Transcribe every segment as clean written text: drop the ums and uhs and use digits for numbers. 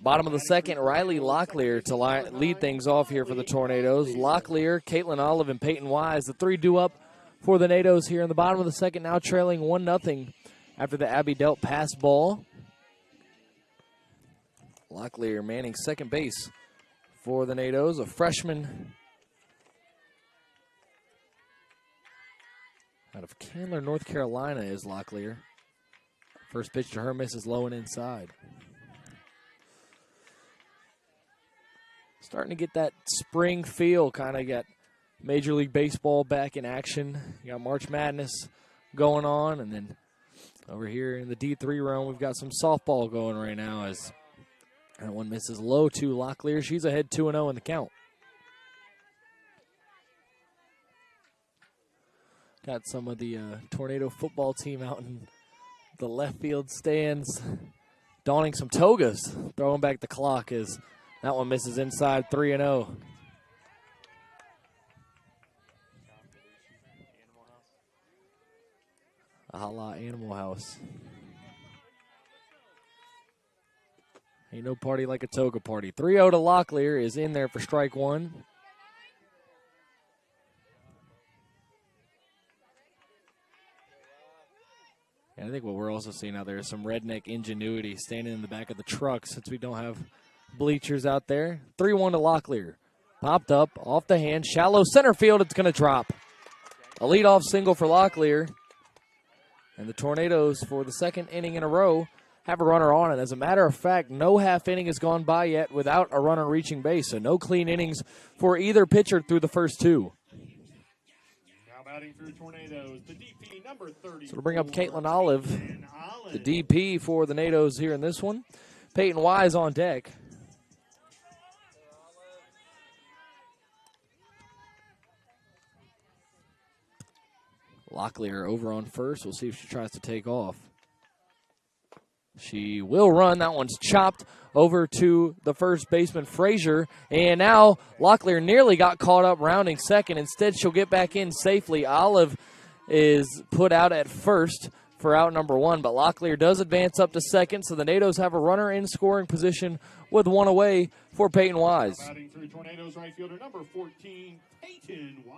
Bottom of the second, Riley Locklear to lead things off here for the Tornadoes. Locklear, Caitlin Olive, and Peyton Wise, the three due up for the Nados here in the bottom of the second, now trailing 1-0 after the Abby Delt pass ball. Locklear manning second base for the Nados, a freshman out of Candler, North Carolina is Locklear. First pitch to her misses low and inside. Starting to get that spring feel, kind of got Major League Baseball back in action. You got March Madness going on, and then over here in the D3 realm, we've got some softball going right now as that one misses low to Locklear. She's ahead 2-0 in the count. Got some of the Tornado football team out in the left field stands donning some togas, throwing back the clock as that one misses inside 3-0. A la Animal House. Ain't no party like a toga party. 3-0 to Locklear is in there for strike one. And I think what we're also seeing out there is some redneck ingenuity standing in the back of the truck since we don't have bleachers out there. 3-1 to Locklear. Popped up, off the hand, shallow center field. It's going to drop. A leadoff single for Locklear. And the Tornadoes, for the second inning in a row, have a runner on it. As a matter of fact, no half inning has gone by yet without a runner reaching base. So no clean innings for either pitcher through the first two. Now batting for Tornadoes, the DP number 30. So to bring up Caitlin Olive, the DP for the Nados here in this one. Peyton Wise on deck. Locklear over on first. We'll see if she tries to take off. She will run. That one's chopped over to the first baseman, Frazier. And now Locklear nearly got caught up rounding second. Instead, she'll get back in safely. Olive is put out at first for out number one. But Locklear does advance up to second. So the Nados have a runner in scoring position with one away for Peyton Wise. Batting through Tornadoes right fielder number 14, Peyton Wise.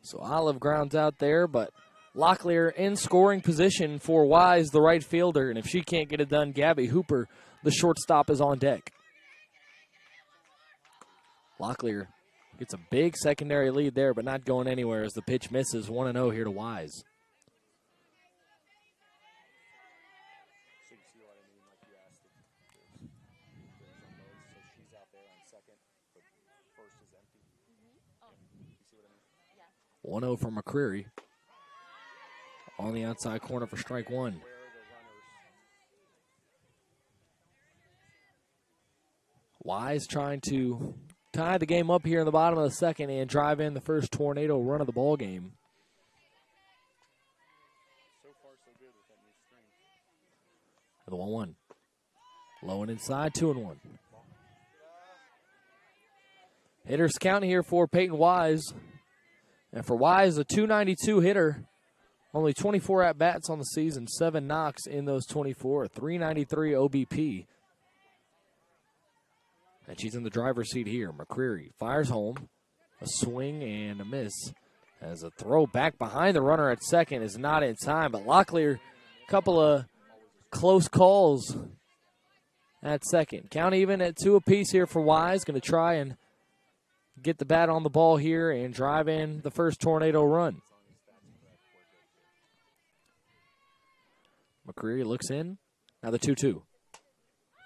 So Olive grounds out there, but Locklear in scoring position for Wise, the right fielder. And if she can't get it done, Gabby Hooper, the shortstop, is on deck. Locklear gets a big secondary lead there, but not going anywhere as the pitch misses. 1-0 here to Wise. Mm-hmm. 1-0 from McCreary. On the outside corner for strike one. Wise trying to tie the game up here in the bottom of the second and drive in the first Tornado run of the ball game. So far, so good with that new string. The 1-1. Low and inside, 2-1. Hitters count here for Peyton Wise. And for Wise, a .292 hitter. Only 24 at-bats on the season, 7 knocks in those 24, 393 OBP. And she's in the driver's seat here. McCreary fires home. A swing and a miss. As a throw back behind the runner at second is not in time. But Locklear, a couple of close calls at second. Count even at 2 apiece here for Wise. Going to try and get the bat on the ball here and drive in the first Tornado run. McCreary looks in. Now the 2-2.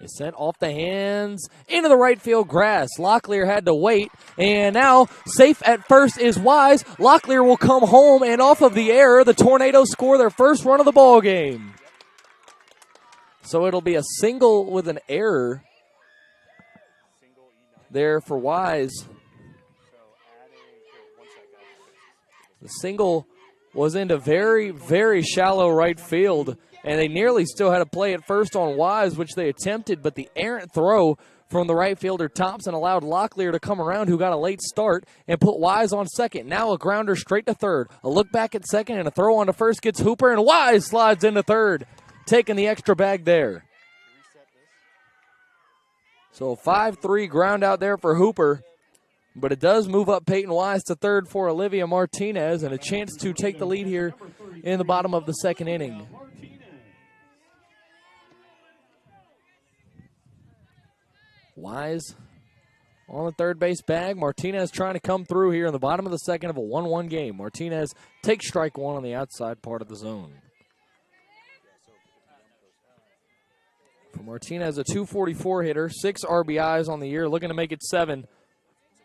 Is sent off the hands into the right field grass. Locklear had to wait. And now safe at first is Wise. Locklear will come home, and off of the error, the Tornadoes score their first run of the ball game. So it'll be a single with an error there for Wise. The single was into very, very shallow right field. And they nearly still had to play it first on Wise, which they attempted, but the errant throw from the right fielder Thompson allowed Locklear to come around, who got a late start, and put Wise on second. Now a grounder straight to third. A look back at second, and a throw on to first gets Hooper, and Wise slides into third. taking the extra bag there. So a 5-3 ground out there for Hooper. But it does move up Peyton Wise to third for Olivia Martinez, and a chance to take the lead here in the bottom of the second inning. Wise on the third base bag. Martinez trying to come through here in the bottom of the second of a 1-1 game. Martinez takes strike one on the outside part of the zone. For Martinez, a .244 hitter, 6 RBIs on the year, looking to make it 7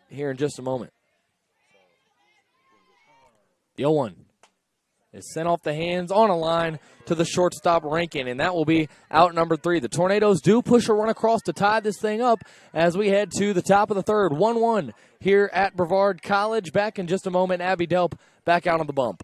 here in just a moment. The 0-1 is sent off the hands on a line to the shortstop Rankin, and that will be out number 3. The Tornadoes do push a run across to tie this thing up as we head to the top of the third. 1-1 here at Brevard College. Back in just a moment, Abby Delp back out on the bump.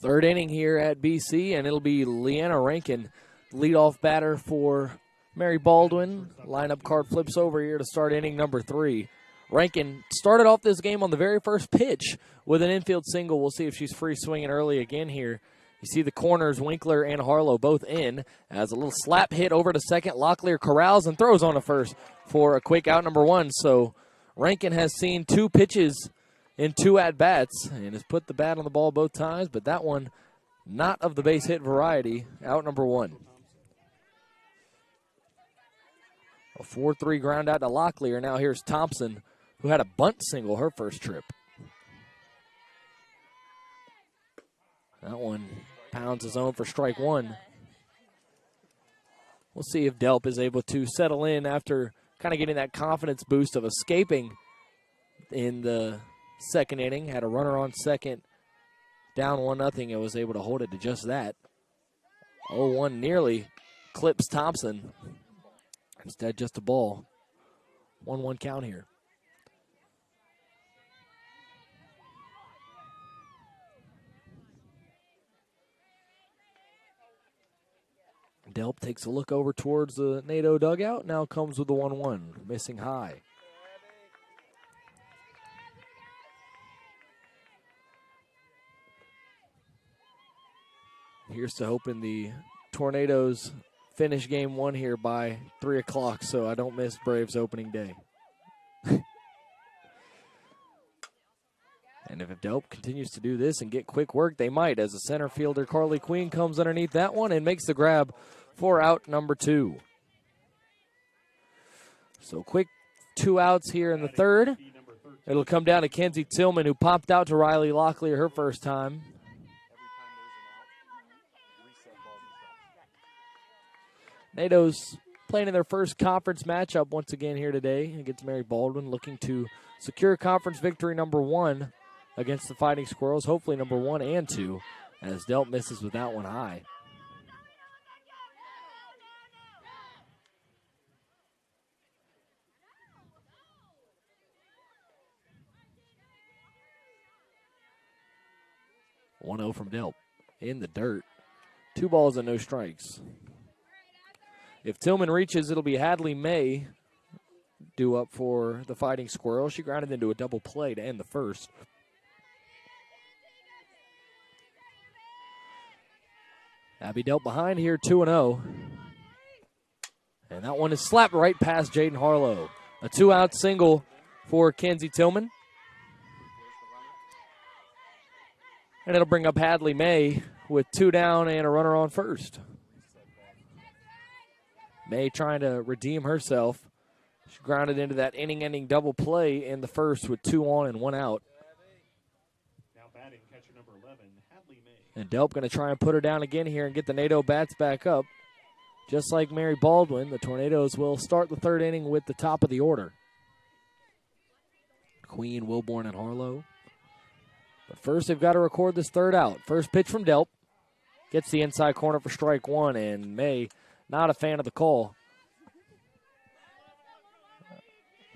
Third inning here at BC, and it'll be Leanna Rankin, leadoff batter for Mary Baldwin. Lineup card flips over here to start inning number 3. Rankin started off this game on the very first pitch with an infield single. We'll see if she's free swinging early again here. You see the corners, Winkler and Harlow both in. As a little slap hit over to second, Locklear corrals and throws on to first for a quick out number 1. So Rankin has seen 2 pitches in 2 at-bats and has put the bat on the ball both times, but that one not of the base hit variety, out number 1. A 4-3 ground out to Locklear. Now here's Thompson, who had a bunt single her first trip. That one pounds his own for strike 1. We'll see if Delp is able to settle in after kind of getting that confidence boost of escaping in the second inning. Had a runner on second, down 1-0, and was able to hold it to just that. 0-1 nearly clips Thompson. Instead, just a ball. 1-1 count here. Delp takes a look over towards the NATO dugout. Now comes with the 1-1, missing high. Here's to hoping the Tornadoes finish game 1 here by 3 o'clock so I don't miss Braves opening day. And if Delp continues to do this and get quick work, they might, as the center fielder Carly Queen comes underneath that one and makes the grab for out number 2. So quick 2 outs here in the third. It'll come down to Kenzie Tillman, who popped out to Riley Locklear her first time. NATO's playing in their first conference matchup once again here today against Mary Baldwin, looking to secure conference victory number 1 against the Fighting Squirrels, hopefully number 1 and 2, as Delp misses with that one high. .1-0 from Delp in the dirt. 2 balls and no strikes. If Tillman reaches, it'll be Hadley May due up for the Fighting Squirrels. She grounded into a double play to end the first. Abby Delp behind here, 2-0. And that one is slapped right past Jaden Harlow. A 2-out single for Kenzie Tillman. And it'll bring up Hadley May with 2 down and a runner on first. May trying to redeem herself. She grounded into that inning-ending double play in the first with 2 on and 1 out. Now batting catcher number 11, Hadley May. And Delp going to try and put her down again here and get the NATO bats back up. Just like Mary Baldwin, the Tornadoes will start the third inning with the top of the order. Queen, Wilborn, and Harlow. But first, they've got to record this third out. First pitch from Delp. Gets the inside corner for strike one, and May not a fan of the call.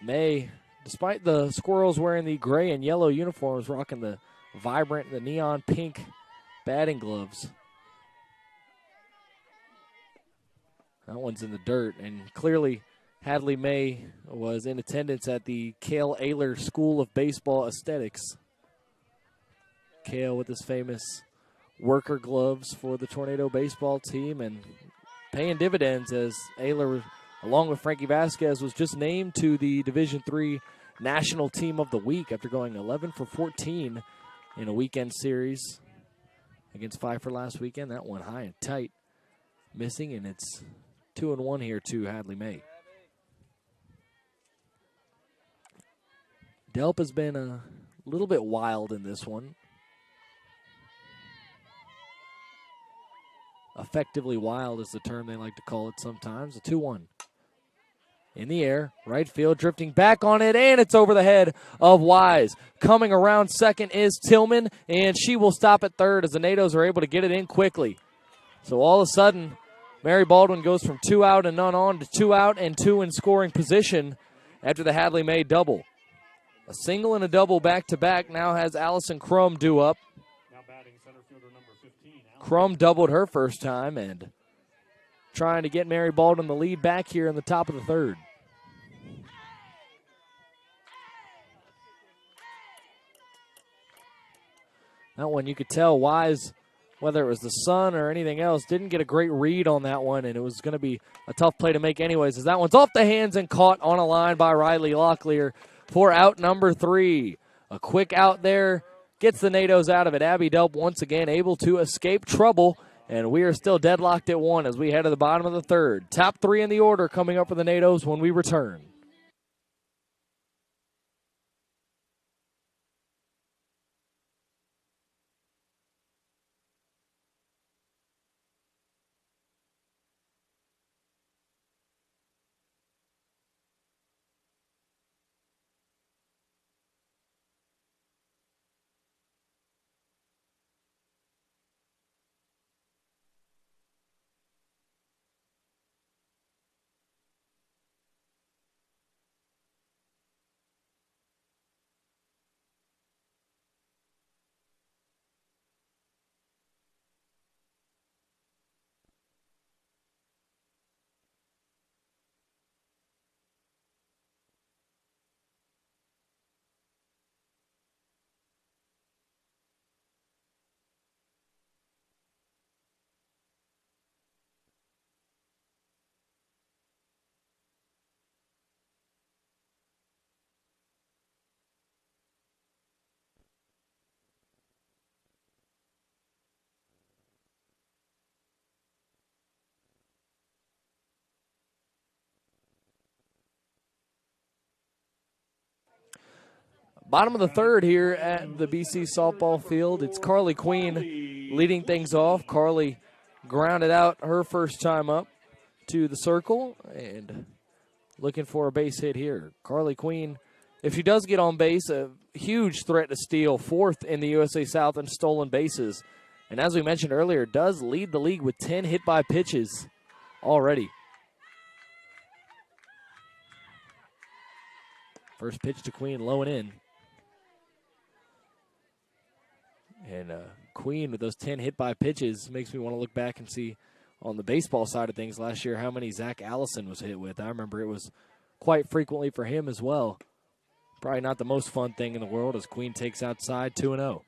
May, despite the Squirrels wearing the gray and yellow uniforms, rocking the vibrant, the neon pink batting gloves. That one's in the dirt, and clearly Hadley May was in attendance at the Cale Ayler School of Baseball Aesthetics. Cale with his famous worker gloves for the Tornado baseball team and paying dividends as Ayler, along with Frankie Vasquez, was just named to the Division III National Team of the Week after going 11 for 14 in a weekend series against Pfeiffer last weekend. That one high and tight, missing, and it's 2-1 here to Hadley May. Delp has been a little bit wild in this one. Effectively wild is the term they like to call it sometimes. A 2-1. In the air, right field, drifting back on it, and it's over the head of Wise. Coming around second is Tillman, and she will stop at third as the NATOs are able to get it in quickly. So all of a sudden, Mary Baldwin goes from 2 out and none on to 2 out and 2 in scoring position after the Hadley May double. A single and a double back-to-back now has Allison Crum due up. Now batting center fielder number 15. Crum doubled her first time and trying to get Mary Baldwin the lead back here in the top of the third. That one you could tell Wise, whether it was the sun or anything else, didn't get a great read on that one, and it was going to be a tough play to make anyways, as that one's off the hands and caught on a line by Riley Locklear for out number 3. A quick out there gets the NATOs out of it. Abby Delp once again able to escape trouble, and we are still deadlocked at 1 as we head to the bottom of the third. Top 3 in the order coming up for the NATOs when we return. Bottom of the third here at the BC softball field. It's Carly Queen leading things off. Carly grounded out her first time up to the circle and looking for a base hit here. Carly Queen, if she does get on base, a huge threat to steal, 4th in the USA South in stolen bases. And as we mentioned earlier, does lead the league with 10 hit by pitches already. First pitch to Queen, low and in. And Queen with those 10 hit by pitches makes me want to look back and see on the baseball side of things last year how many Zach Allison was hit with. I remember it was quite frequently for him as well. Probably not the most fun thing in the world as Queen takes outside 2-0.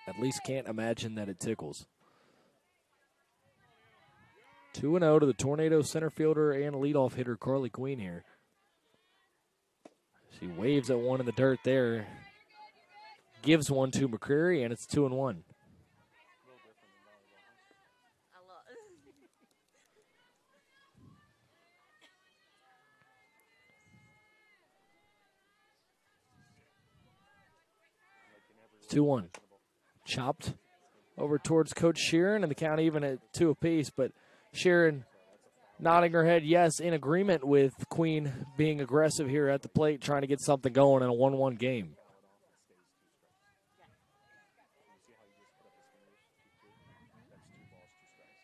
At least can't imagine that it tickles. 2-0 to the Tornado center fielder and leadoff hitter Carly Queen here. She waves at one in the dirt there. Gives one to McCreary, and it's 2-1. It's 2-1. Chopped over towards Coach Sheeran, and the count even at 2 apiece, but Sheeran nodding her head yes, in agreement with Queen being aggressive here at the plate, trying to get something going in a 1-1 game.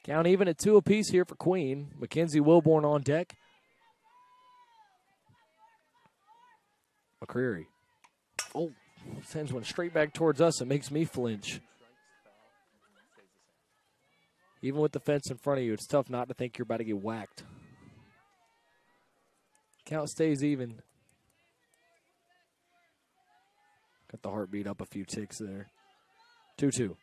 Count even at 2 apiece here for Queen. Mackenzie Wilborn on deck. McCreary. Oh, sends one straight back towards us. It makes me flinch. Even with the fence in front of you, it's tough not to think you're about to get whacked. Count stays even. Got the heartbeat up a few ticks there. 2-2.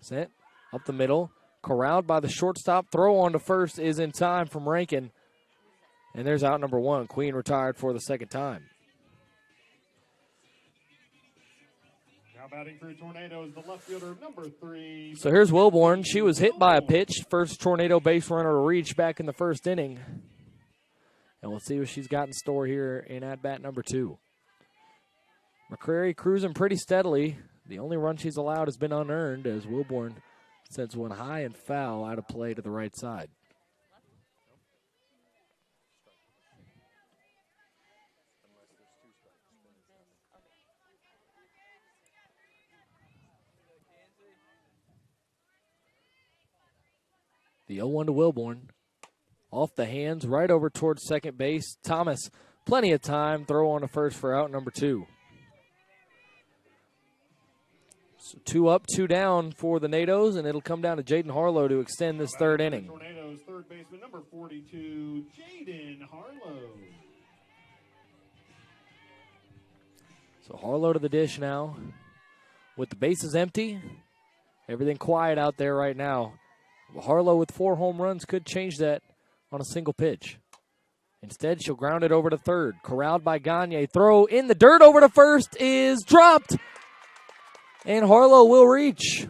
Sent up the middle. Corralled by the shortstop. Throw on to first is in time from Rankin. And there's out number 1. Queen retired for the second time. Now batting for Tornadoes, the left fielder, number 3. So here's Wilborn. She was hit by a pitch. First Tornado base runner to reach back in the first inning. And we'll see what she's got in store here in at-bat number 2. McCreary cruising pretty steadily. The only run she's allowed has been unearned as Wilborn sends one high and foul out of play to the right side. The 0-1 to Wilborn. Off the hands, right over towards second base. Thomas, plenty of time. Throw on to first for out number 2. So 2 up, 2 down for the Nados, and it'll come down to Jaden Harlow to extend this third inning. Tornadoes, third baseman, number 42, Jaden Harlow. So Harlow to the dish now. With the bases empty, everything quiet out there right now. Harlow with 4 home runs could change that on a single pitch. Instead, she'll ground it over to third. Corralled by Gagne. Throw in the dirt over to first is dropped. And Harlow will reach.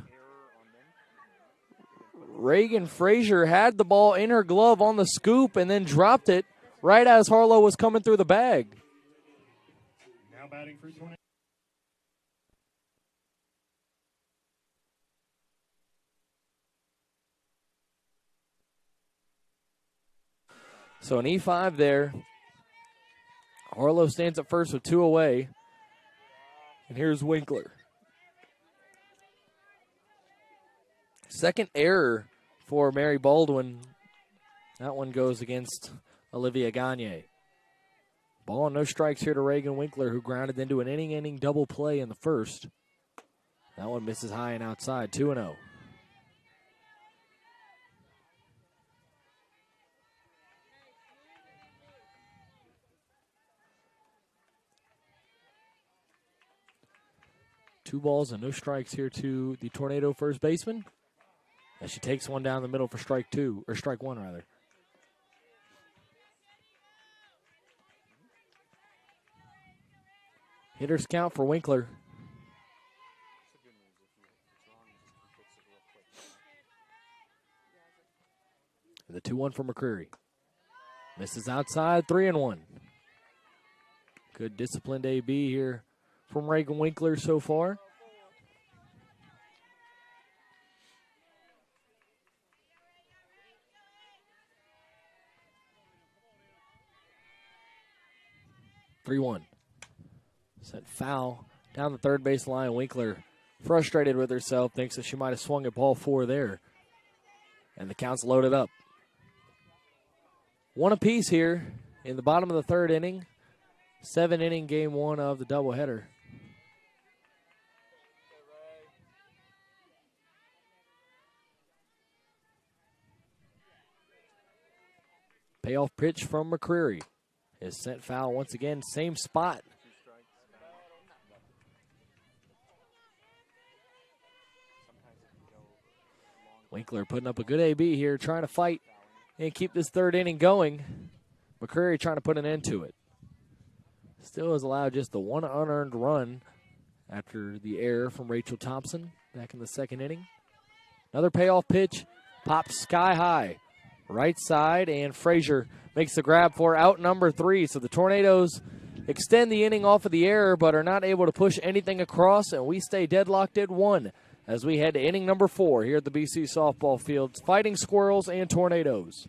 Reagan Frazier had the ball in her glove on the scoop and then dropped it right as Harlow was coming through the bag. Now batting for Tornadoes. So an E5 there. Harlow stands at first with 2 away. And here's Winkler. Second error for Mary Baldwin. That one goes against Olivia Gagne. Ball and no strikes here to Reagan Winkler, who grounded into an inning double play in the first. That one misses high and outside, 2-0. Two balls and no strikes here to the Tornado first baseman. As she takes one down the middle for strike 2, or strike 1 rather. Hitters count for Winkler. The 2-1 for McCreary. Misses outside, 3-1. Good disciplined AB here from Reagan Winkler so far. Sent foul down the third base line. Winkler frustrated with herself, thinks that she might have swung at ball 4 there. And the count's loaded up. 1 apiece here in the bottom of the third inning. 7-inning game 1 of the doubleheader. Payoff pitch from McCreary is sent foul once again, same spot. Winkler putting up a good AB here, trying to fight and keep this third inning going. McCreary trying to put an end to it. Still has allowed just the one unearned run after the error from Rachel Thompson back in the second inning. Another payoff pitch, popped sky high. Right side, and Frazier makes the grab for out number 3. So the Tornadoes extend the inning off of the error, but are not able to push anything across, and we stay deadlocked at 1 as we head to inning number 4 here at the BC softball fields. Fighting Squirrels and Tornadoes.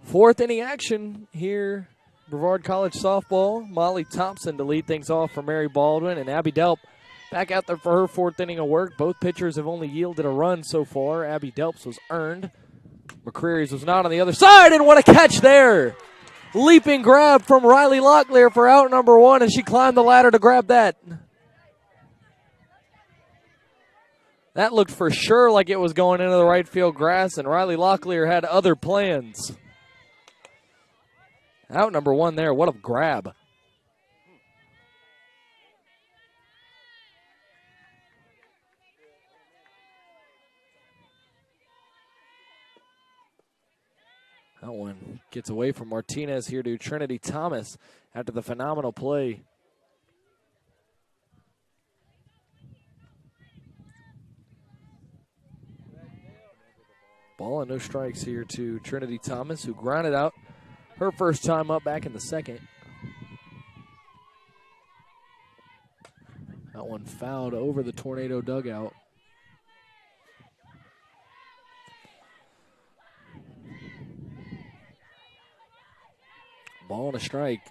Fourth inning action here, Brevard College softball. Molly Thompson to lead things off for Mary Baldwin, and Abby Delp back out there for her fourth inning of work. Both pitchers have only yielded a run so far. Abby Delp's was earned. McCreary's was not on the other side, and what a catch there. Leaping grab from Riley Locklear for out number 1, and she climbed the ladder to grab that. That looked for sure like it was going into the right field grass, and Riley Locklear had other plans. Out number 1 there. What a grab. That one gets away from Martinez here to Trinity Thomas after the phenomenal play. Ball and no strikes here to Trinity Thomas, who grounded out her first time up back in the second. That one fouled over the Tornado dugout. Ball and a strike.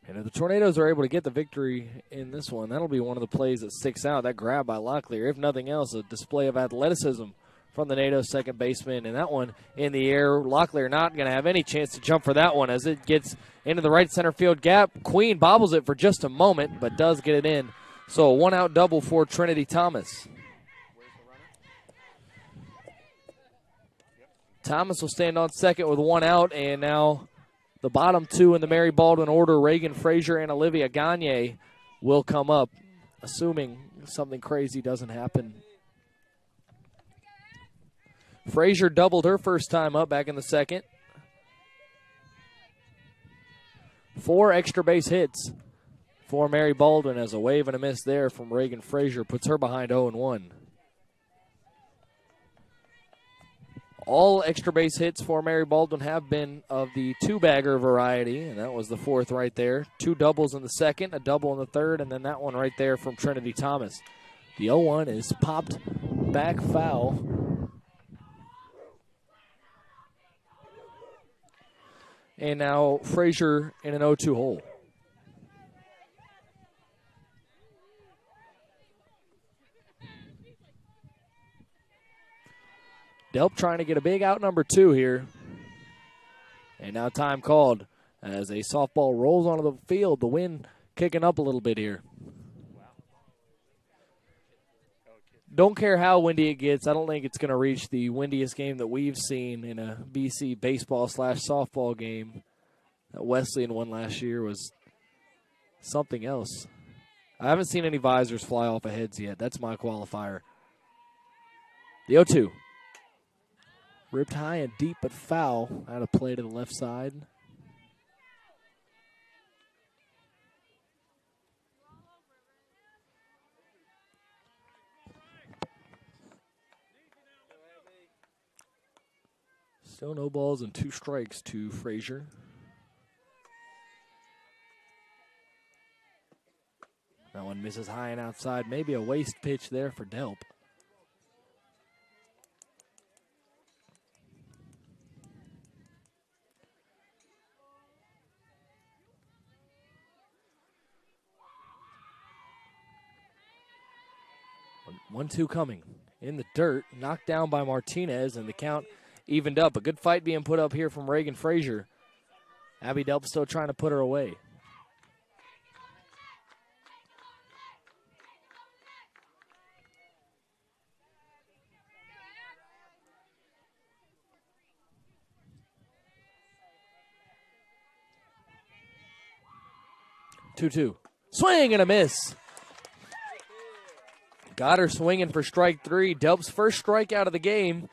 And if the Tornadoes are able to get the victory in this one, that'll be one of the plays that sticks out. That grab by Locklear, if nothing else, a display of athleticism from the NATO second baseman. And that one in the air. Locklear not going to have any chance to jump for that one as it gets into the right center field gap. Queen bobbles it for just a moment, but does get it in. So a one-out double for Trinity Thomas. Thomas will stand on second with 1 out, and now the bottom 2 in the Mary Baldwin order, Reagan Frazier and Olivia Gagne, will come up, assuming something crazy doesn't happen. Frazier doubled her first time up back in the second. 4 extra base hits for Mary Baldwin, as a wave and a miss there from Reagan Frazier puts her behind 0-1. All extra base hits for Mary Baldwin have been of the 2-bagger variety, and that was the 4th right there. 2 doubles in the second, a double in the third, and then that one right there from Trinity Thomas. The 0-1 is popped back foul. And now Frazier in an 0-2 hole. Delp trying to get a big out number 2 here. And now time called as a softball rolls onto the field. The wind kicking up a little bit here. Don't care how windy it gets. I don't think it's going to reach the windiest game that we've seen in a BC baseball/softball game. That Wesleyan won last year was something else. I haven't seen any visors fly off of heads yet. That's my qualifier. The 0-2. Ripped high and deep, but foul. Out of play to the left side. Still no balls and 2 strikes to Frazier. That one misses high and outside. Maybe a waste pitch there for Delp. One-two coming in the dirt, knocked down by Martinez, and the count evened up. A good fight being put up here from Reagan Frazier. Abby Delp still trying to put her away. Two-two. Swing and a miss. Got her swinging for strike 3. Delp's first strikeout of the game,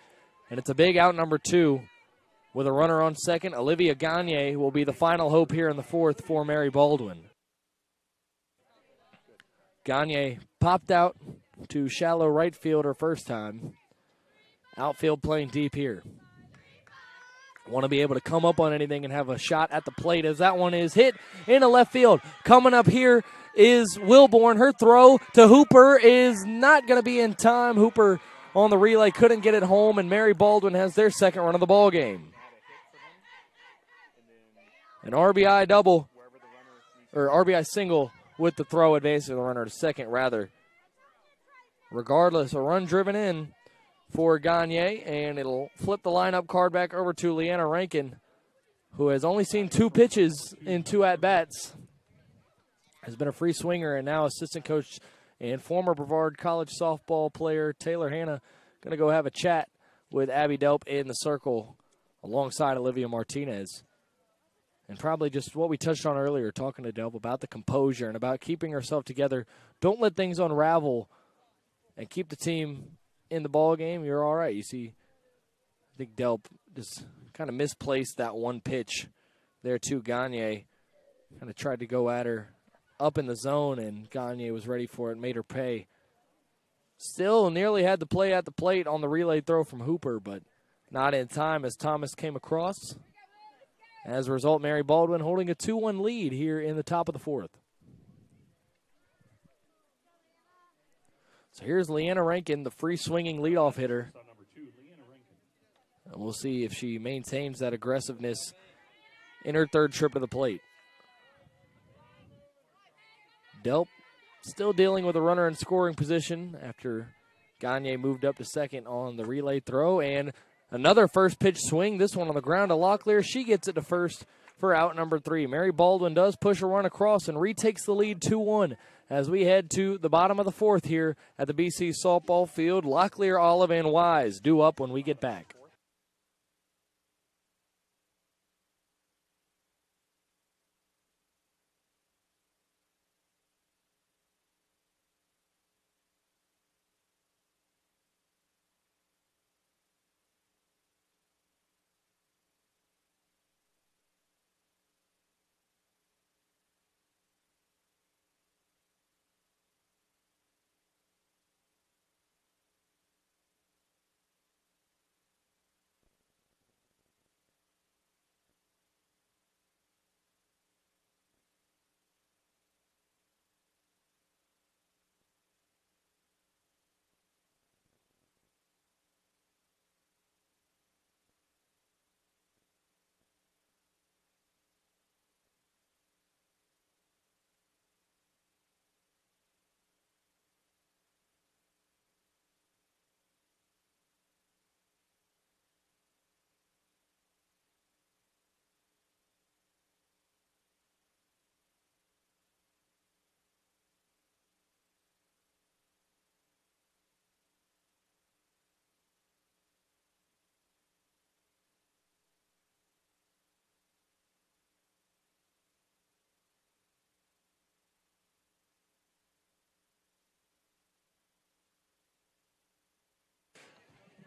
and it's a big out number 2. With a runner on second, Olivia Gagne will be the final hope here in the 4th for Mary Baldwin. Gagne popped out to shallow right field her first time. Outfield playing deep here. Want to be able to come up on anything and have a shot at the plate as that one is hit into left field. Coming up here is Wilborn. Her throw to Hooper is not going to be in time. Hooper on the relay couldn't get it home, and Mary Baldwin has their second run of the ball game. An RBI double, or RBI single with the throw, advancing the runner to second rather. Regardless, a run driven in for Gagne, and it'll flip the lineup card back over to Leanna Rankin, who has only seen 2 pitches in 2 at-bats. Has been a free swinger, and now assistant coach and former Brevard College softball player Taylor Hanna going to go have a chat with Abby Delp in the circle alongside Olivia Martinez. And probably just what we touched on earlier, talking to Delp about the composure and about keeping herself together. Don't let things unravel and keep the team in the ball game. You're all right. You see, I think Delp just kind of misplaced that one pitch there to Gagne. Kind of tried to go at her up in the zone, and Gagne was ready for it, made her pay. Still nearly had the play at the plate on the relay throw from Hooper, but not in time as Thomas came across. As a result, Mary Baldwin holding a 2-1 lead here in the top of the 4th. So here's Leanna Rankin, the free swinging leadoff hitter. And we'll see if she maintains that aggressiveness in her 3rd trip to the plate. Delp still dealing with a runner in scoring position after Gagne moved up to second on the relay throw. And another first pitch swing, this one on the ground to Locklear. She gets it to first for out number 3. Mary Baldwin does push a run across and retakes the lead 2-1 as we head to the bottom of the 4th here at the BC softball field. Locklear, Olive, and Wise due up when we get back.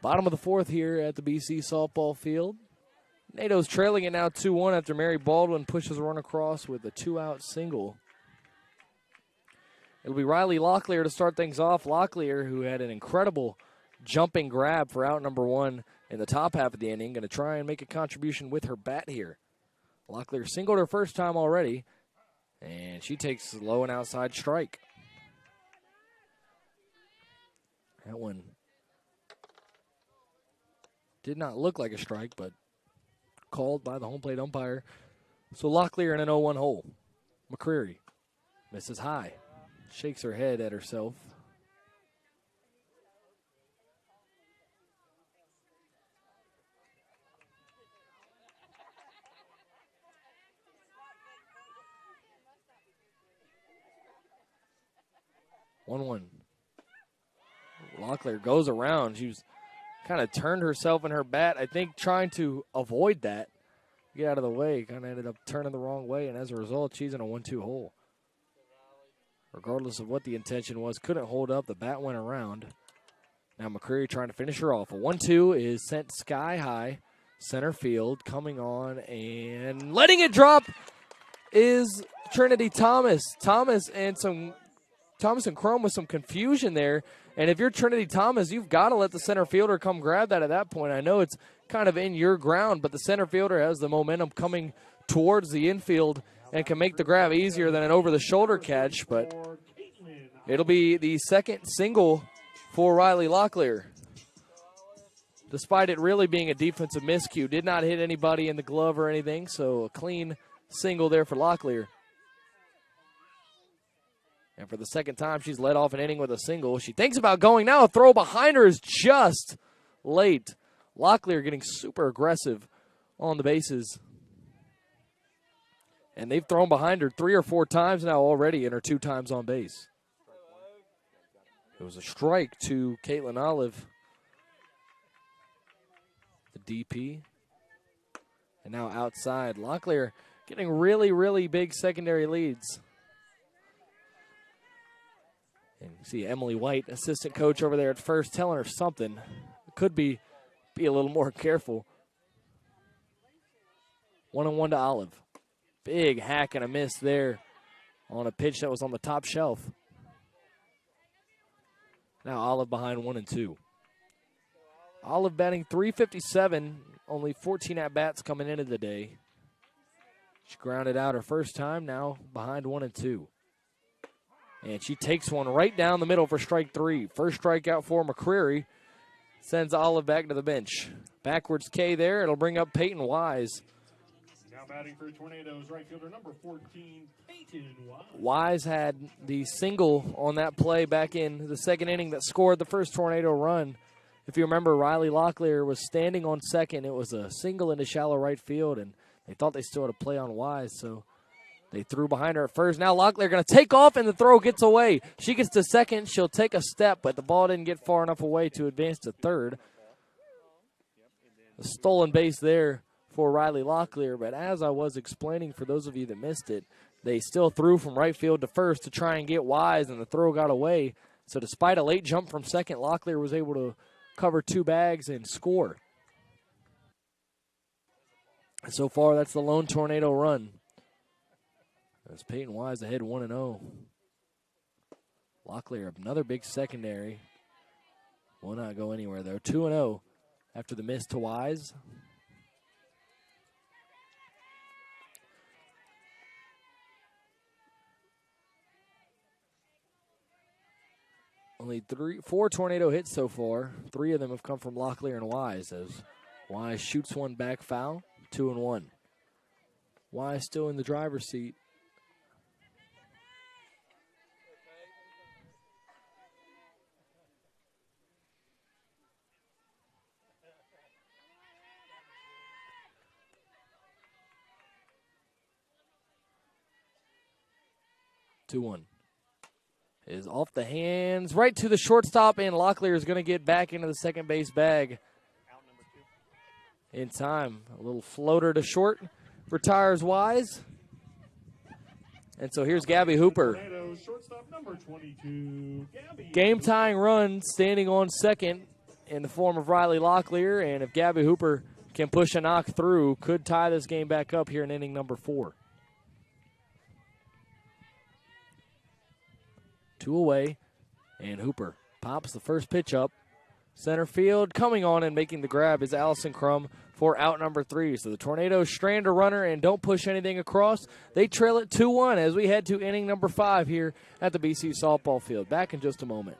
Bottom of the fourth here at the BC softball field. NATO's trailing it now 2-1 after Mary Baldwin pushes a run across with a 2-out single. It'll be Riley Locklear to start things off. Locklear, who had an incredible jumping grab for out number 1 in the top half of the inning, going to try and make a contribution with her bat here. Locklear singled her first time already, and she takes a low and outside strike. That one did not look like a strike, but called by the home plate umpire. So Locklear in an 0-1 hole. McCreary misses high. Shakes her head at herself. Locklear goes around. She was kind of turned herself in her bat, I think trying to avoid that. Get out of the way. Kind of ended up turning the wrong way, and as a result, she's in a 1-2 hole. Regardless of what the intention was, couldn't hold up. The bat went around. Now McCreary trying to finish her off. A 1-2 is sent sky high. Center field coming on and letting it drop is Trinity Thomas. Thomas and Chrome with some confusion there. And if you're Trinity Thomas, you've got to let the center fielder come grab that at that point. I know it's kind of in your ground, but the center fielder has the momentum coming towards the infield and can make the grab easier than an over-the-shoulder catch. But it'll be the second single for Riley Locklear. Despite it really being a defensive miscue, did not hit anybody in the glove or anything, so a clean single there for Locklear. And for the second time, she's led off an inning with a single. She thinks about going now. A throw behind her is just late. Locklear getting super aggressive on the bases. And they've thrown behind her 3 or 4 times now already and her 2 times on base. It was a strike to Caitlin Olive, the DP. And now outside. Locklear getting really, really big secondary leads. And you see Emily White, assistant coach over there at first, telling her something. Could be a little more careful. 1-1 to Olive. Big hack and a miss there on a pitch that was on the top shelf. Now Olive behind 1-2. Olive batting .357, only 14 at-bats coming into the day. She grounded out her first time, now behind 1-2. And she takes one right down the middle for strike 3. First strikeout for McCreary. Sends Olive back to the bench. Backwards K there. It'll bring up Peyton Wise. Now batting for Tornadoes, right fielder number 14, Peyton Wise. Wise had the single on that play back in the second inning that scored the first Tornado run. If you remember, Riley Locklear was standing on second. It was a single into shallow right field, and they thought they still had a play on Wise, so they threw behind her at first. Now Locklear going to take off, and the throw gets away. She gets to second. She'll take a step, but the ball didn't get far enough away to advance to third. A stolen base there for Riley Locklear, but as I was explaining for those of you that missed it, they still threw from right field to first to try and get Wise, and the throw got away. So despite a late jump from second, Locklear was able to cover 2 bags and score. And so far, that's the lone Tornado run. As Peyton Wise ahead 1-0. Locklear, another big secondary. Will not go anywhere, though. 2-0 after the miss to Wise. Only 4 Tornado hits so far. 3 of them have come from Locklear and Wise, as Wise shoots one back foul. 2-1. Wise still in the driver's seat. Is off the hands, right to the shortstop, and Locklear is going to get back into the second base bag in time. A little floater to short, retires Wise. And so here's Gabby Hooper. Shortstop number 22, Gabby. Game-tying run, standing on second, in the form of Riley Locklear, and if Gabby Hooper can push a knock through, could tie this game back up here in inning number 4. 2 away, and Hooper pops the first pitch up. Center field, coming on and making the grab is Allison Crum for out number 3. So the Tornadoes strand a runner and don't push anything across. They trail it 2-1 as we head to inning number 5 here at the BC softball field. Back in just a moment.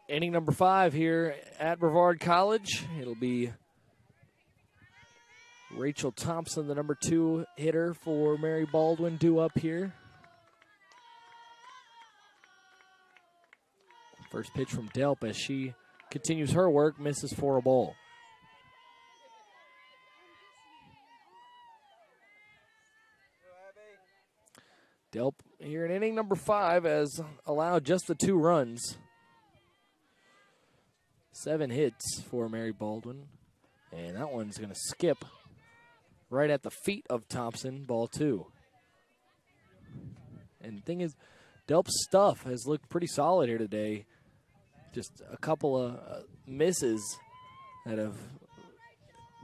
Inning number 5 here at Brevard College. It'll be Rachel Thompson, the number 2 hitter for Mary Baldwin, due up here. First pitch from Delp as she continues her work, misses for a ball. Delp here in inning number 5 has allowed just the 2 runs. 7 hits for Mary Baldwin. And that one's going to skip right at the feet of Thompson, ball 2. And the thing is, Delp's stuff has looked pretty solid here today. Just a couple of misses that have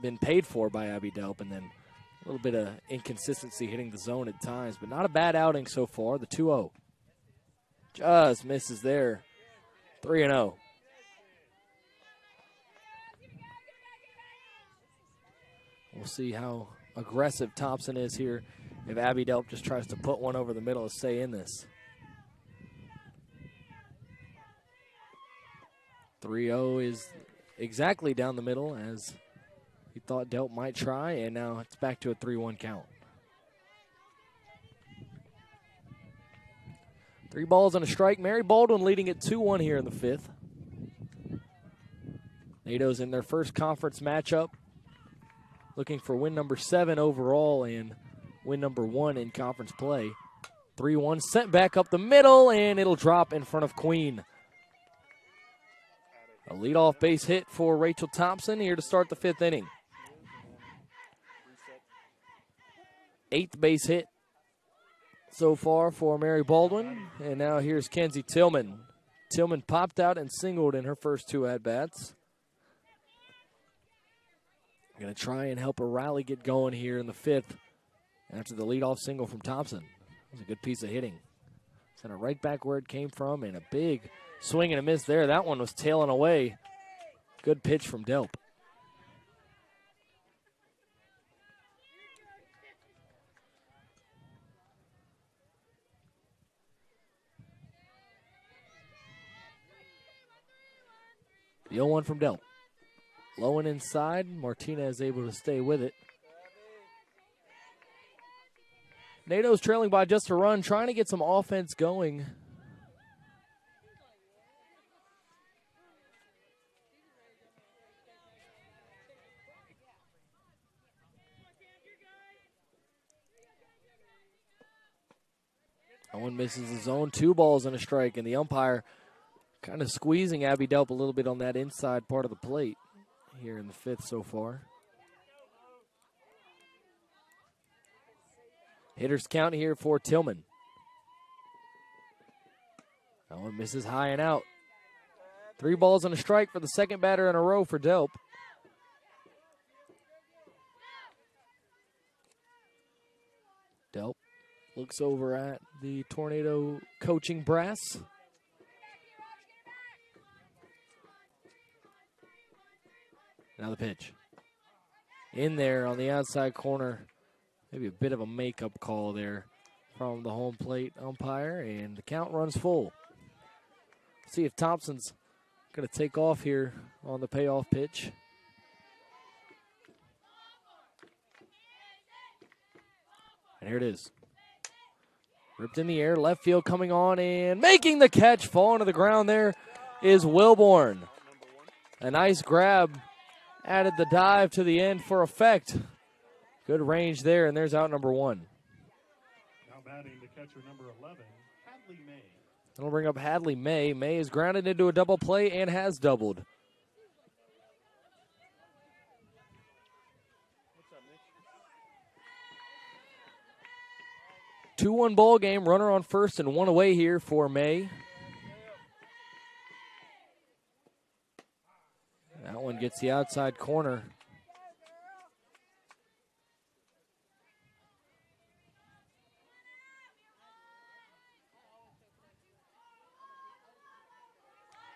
been paid for by Abby Delp, and then a little bit of inconsistency hitting the zone at times. But not a bad outing so far, the 2-0. Just misses there, 3-0. We'll see how aggressive Thompson is here if Abby Delp just tries to put one over the middle to stay in this. 3-0 is exactly down the middle as he thought Delp might try, and now it's back to a 3-1 count. 3 balls and a strike. Mary Baldwin leading it 2-1 here in the 5th. NATO's in their first conference matchup, looking for win number 7 overall and win number 1 in conference play. 3-1 sent back up the middle, and it'll drop in front of Queen. A leadoff base hit for Rachel Thompson here to start the 5th inning. 8th base hit so far for Mary Baldwin. And now here's Kenzie Tillman. Tillman popped out and singled in her first 2 at-bats. Going to try and help a rally get going here in the 5th after the leadoff single from Thompson. It was a good piece of hitting. Sent it right back where it came from, and a big swing and a miss there. That one was tailing away. Good pitch from Delp. The 0-1 from Delp. Low and inside. Martinez able to stay with it. NATO's trailing by just a run, trying to get some offense going. One misses the zone, 2 balls and a strike, and the umpire kind of squeezing Abby Delp a little bit on that inside part of the plate here in the 5th so far. Hitters count here for Tillman. That one misses high and out. 3 balls and a strike for the second batter in a row for Delp. Looks over at the Tornado coaching brass. Now the pitch. In there on the outside corner. Maybe a bit of a makeup call there from the home plate umpire, and the count runs full. See if Thompson's going to take off here on the payoff pitch. And here it is. Ripped in the air, left field coming on and making the catch. Falling to the ground there is Wilborn. A nice grab. Added the dive to the end for effect. Good range there, and there's out number one. Now batting the catcher number 11, Hadley May. That'll bring up Hadley May. May is grounded into a double play and has doubled. 2-1 ball game. Runner on first and one away here for May. That one gets the outside corner.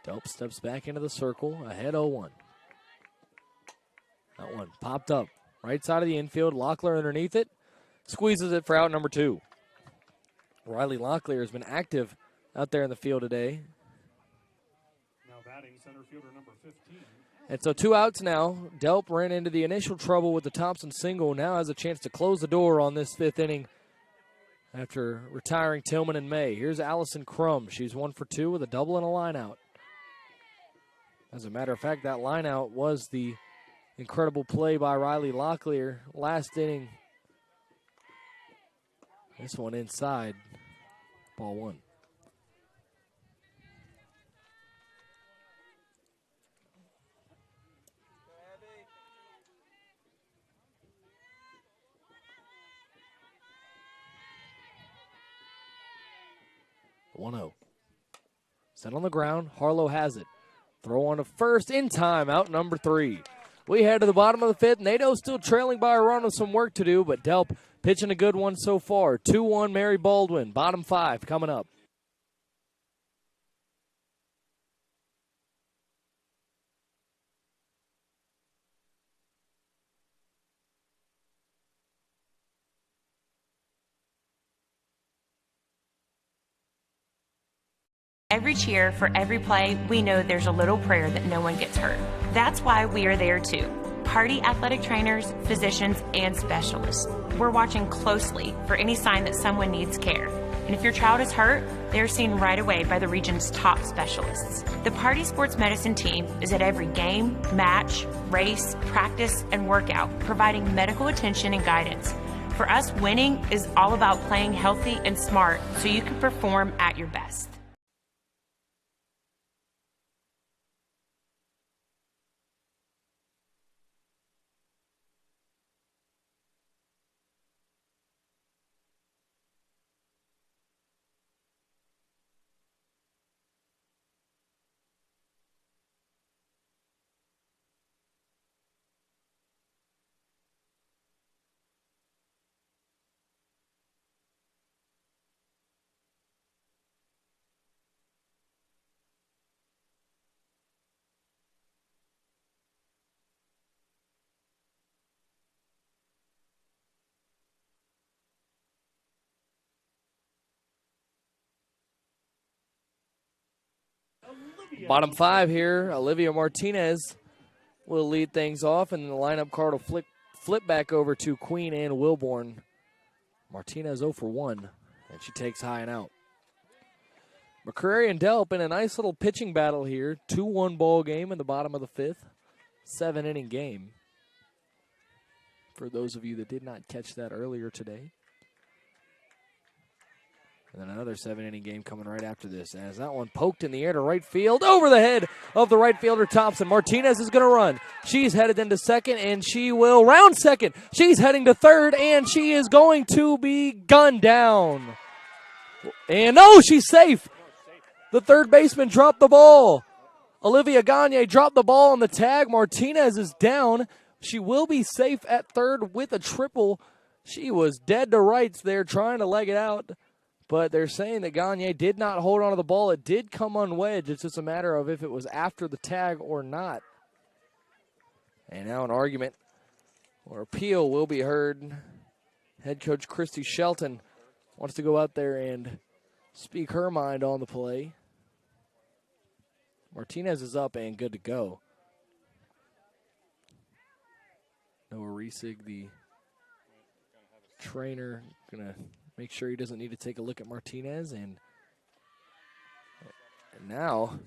Delp steps back into the circle, ahead 0-1. That one popped up. Right side of the infield, Locklear underneath it. Squeezes it for out number two. Riley Locklear has been active out there in the field today. Now batting center fielder number 15. And so 2 outs now. Delp ran into the initial trouble with the Thompson single. Now has a chance to close the door on this 5th inning after retiring Tillman and May. Here's Allison Crum. She's 1 for 2 with a double and a line out. As a matter of fact, that line out was the incredible play by Riley Locklear last inning. This one inside. Ball 1. The 1-0. Set on the ground. Harlow has it. Throw on to first in time. Out number 3. We head to the bottom of the 5th. Nato still trailing by a run with some work to do, but Delp pitching a good one so far. 2-1 Mary Baldwin. Bottom 5 coming up. Every cheer, for every play, we know there's a little prayer that no one gets hurt. That's why we are there too. Party athletic trainers, physicians, and specialists. We're watching closely for any sign that someone needs care. And if your child is hurt, they're seen right away by the region's top specialists. The Party Sports Medicine team is at every game, match, race, practice, and workout, providing medical attention and guidance. For us, winning is all about playing healthy and smart so you can perform at your best. Bottom 5 here. Olivia Martinez will lead things off, and the lineup card will flip back over to Queen and Wilborn. Martinez 0 for 1, and she takes high and out. McCrary and Delp in a nice little pitching battle here. 2-1 ball game in the bottom of the 5th. 7-inning game. For those of you that did not catch that earlier today. And then another 7-inning game coming right after this. As that one poked in the air to right field, over the head of the right fielder Thompson. Martinez is going to run. She's headed into second, and she will round second. She's heading to third, and she is going to be gunned down. And oh, she's safe. The third baseman dropped the ball. Olivia Gagne dropped the ball on the tag. Martinez is down. She will be safe at third with a triple. She was dead to rights there trying to leg it out, but they're saying that Gagne did not hold on to the ball. It did come unwedged. It's just a matter of if it was after the tag or not. And now an argument or appeal will be heard. Head coach Christy Shelton wants to go out there and speak her mind on the play. Martinez is up and good to go. Noah Riesig, the trainer, going to make sure he doesn't need to take a look at Martinez. And now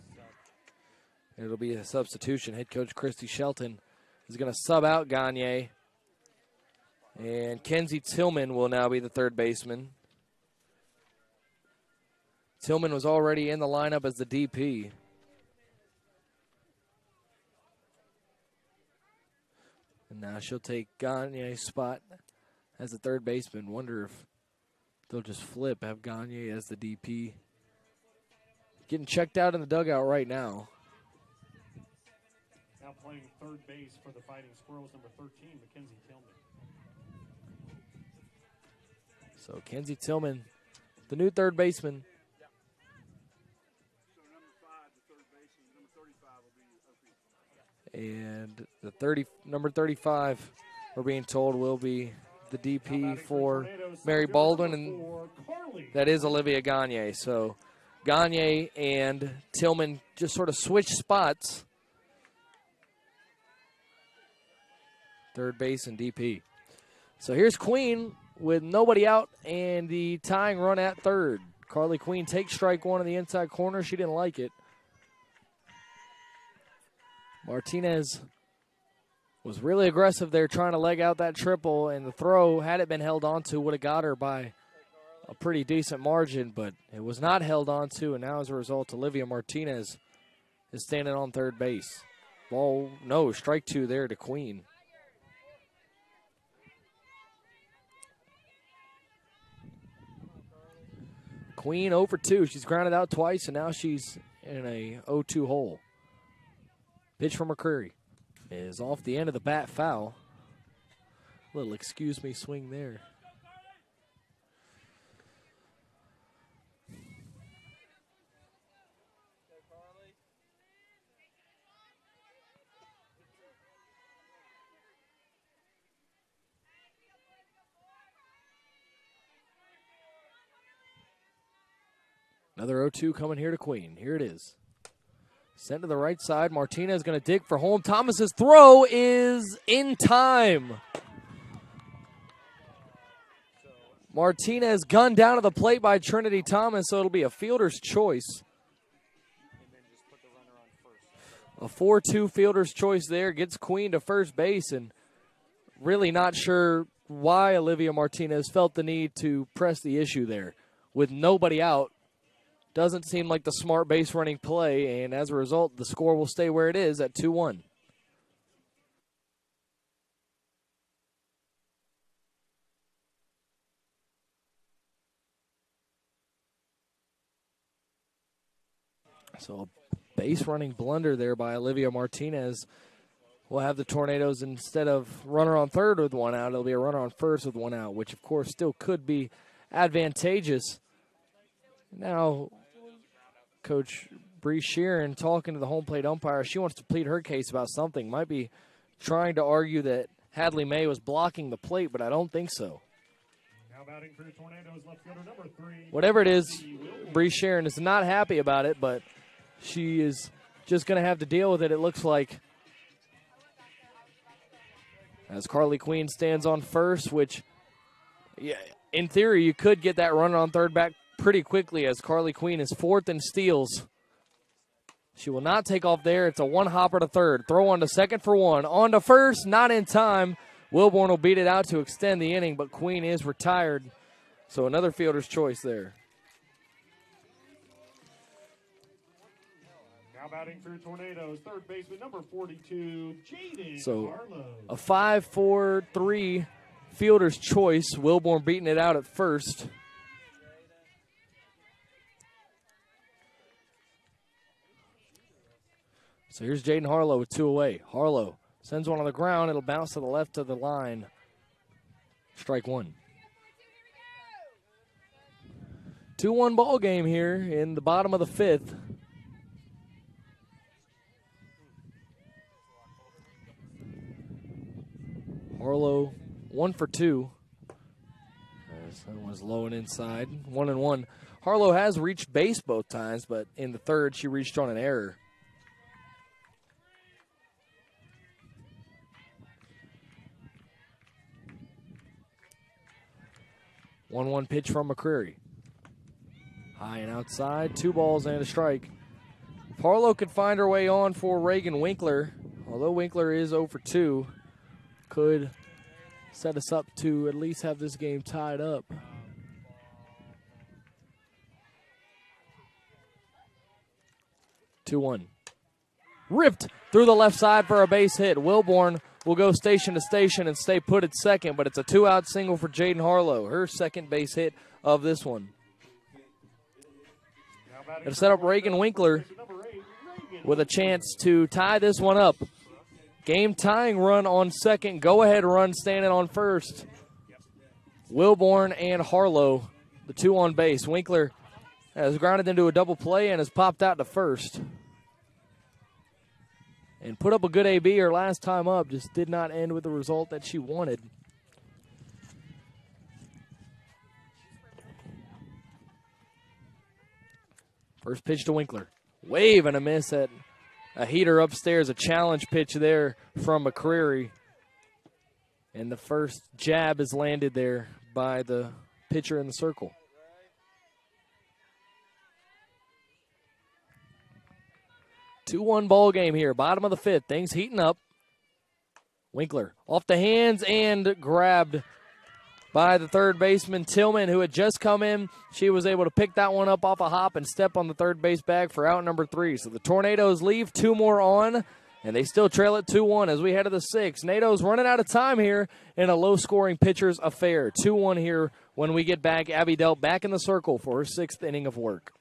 it'll be a substitution. Head coach Christy Shelton is going to sub out Gagne. And Kenzie Tillman will now be the third baseman. Tillman was already in the lineup as the DP. And now she'll take Gagne's spot as the third baseman. Wonder if they'll just flip, have Gagne as the DP. Getting checked out in the dugout right now. Now playing third base for the Fighting Squirrels, number 13, Mackenzie Tillman. So Kenzie Tillman, the new third baseman. And the number 35, we're being told, will be the DP for Mary Baldwin, and that is Olivia Gagne. So Gagne and Tillman just sort of switch spots. Third base and DP. So here's Queen with nobody out and the tying run at third. Carly Queen takes strike one in the inside corner. She didn't like it. Martinez was really aggressive there trying to leg out that triple, and the throw, had it been held onto, would have got her by a pretty decent margin, but it was not held onto, and now as a result, Olivia Martinez is standing on third base. Ball, no, strike two there to Queen. Queen 0 for 2. She's grounded out twice, and now she's in a 0-2 hole. Pitch from McCreary is off the end of the bat, foul. Little excuse me swing there. Another 0-2 coming here to Queen. Here it is. Sent to the right side. Martinez going to dig for home. Thomas's throw is in time. Martinez gunned down to the plate by Trinity Thomas, so it'll be a fielder's choice. A 4-2 fielder's choice there. Gets Queen to first base, and really not sure why Olivia Martinez felt the need to press the issue there. With nobody out, doesn't seem like the smart base running play, and as a result, the score will stay where it is at 2-1. So a base running blunder there by Olivia Martinez. We'll have the Tornadoes, instead of runner on third with one out, it'll be a runner on first with one out, which of course still could be advantageous. Now, Coach Bree Sheeran talking to the home plate umpire. She wants to plead her case about something. Might be trying to argue that Hadley May was blocking the plate, but I don't think so. Now batting for the Tornadoes, left fielder number 3. Whatever it is, Bree Sheeran is not happy about it, but she is just going to have to deal with it, it looks like. As Carly Queen stands on first, which, yeah, in theory, you could get that runner on third back pretty quickly, as Carly Queen is fourth and steals. She will not take off there. It's a one-hopper to third. Throw on to second for one. On to first, not in time. Wilborn will beat it out to extend the inning, but Queen is retired. So another fielder's choice there. Now batting for Tornadoes, third baseman number 42, Jaden Harlow. A 5-4-3 fielder's choice. Wilborn beating it out at first. So here's Jaden Harlow with two away. Harlow sends one on the ground. It'll bounce to the left of the line. Strike one. 2-1 ball game here in the bottom of the fifth. Harlow 1 for 2. That one's low and inside. 1-1. Harlow has reached base both times, but in the third she reached on an error. One pitch from McCreary. High and outside, 2 balls and a strike. If Harlow could find her way on for Reagan Winkler, although Winkler is 0 for 2, could set us up to at least have this game tied up. Two-one. Ripped through the left side for a base hit. Wilborn will go station to station and stay put at second, but it's a 2-out single for Jaden Harlow, her second base hit of this one. It'll set up Reagan Winkler with a chance to tie this one up. Game tying run on second, go-ahead run standing on first. Wilborn and Harlow, the 2 on base. Winkler has grounded into a double play and has popped out to first. And put up a good AB her last time up, just did not end with the result that she wanted. First pitch to Winkler. Wave and a miss at a heater upstairs, a challenge pitch there from McCreary. And the first jab is landed there by the pitcher in the circle. 2-1 ball game here, bottom of the fifth. Things heating up. Winkler off the hands and grabbed by the third baseman Tillman, who had just come in. She was able to pick that one up off a hop and step on the third base bag for out number 3. So the Tornadoes leave 2 more on, and they still trail it 2-1 as we head to the 6th. Nado's running out of time here in a low-scoring pitcher's affair. 2-1 here when we get back. Abby Delp back in the circle for her 6th inning of work.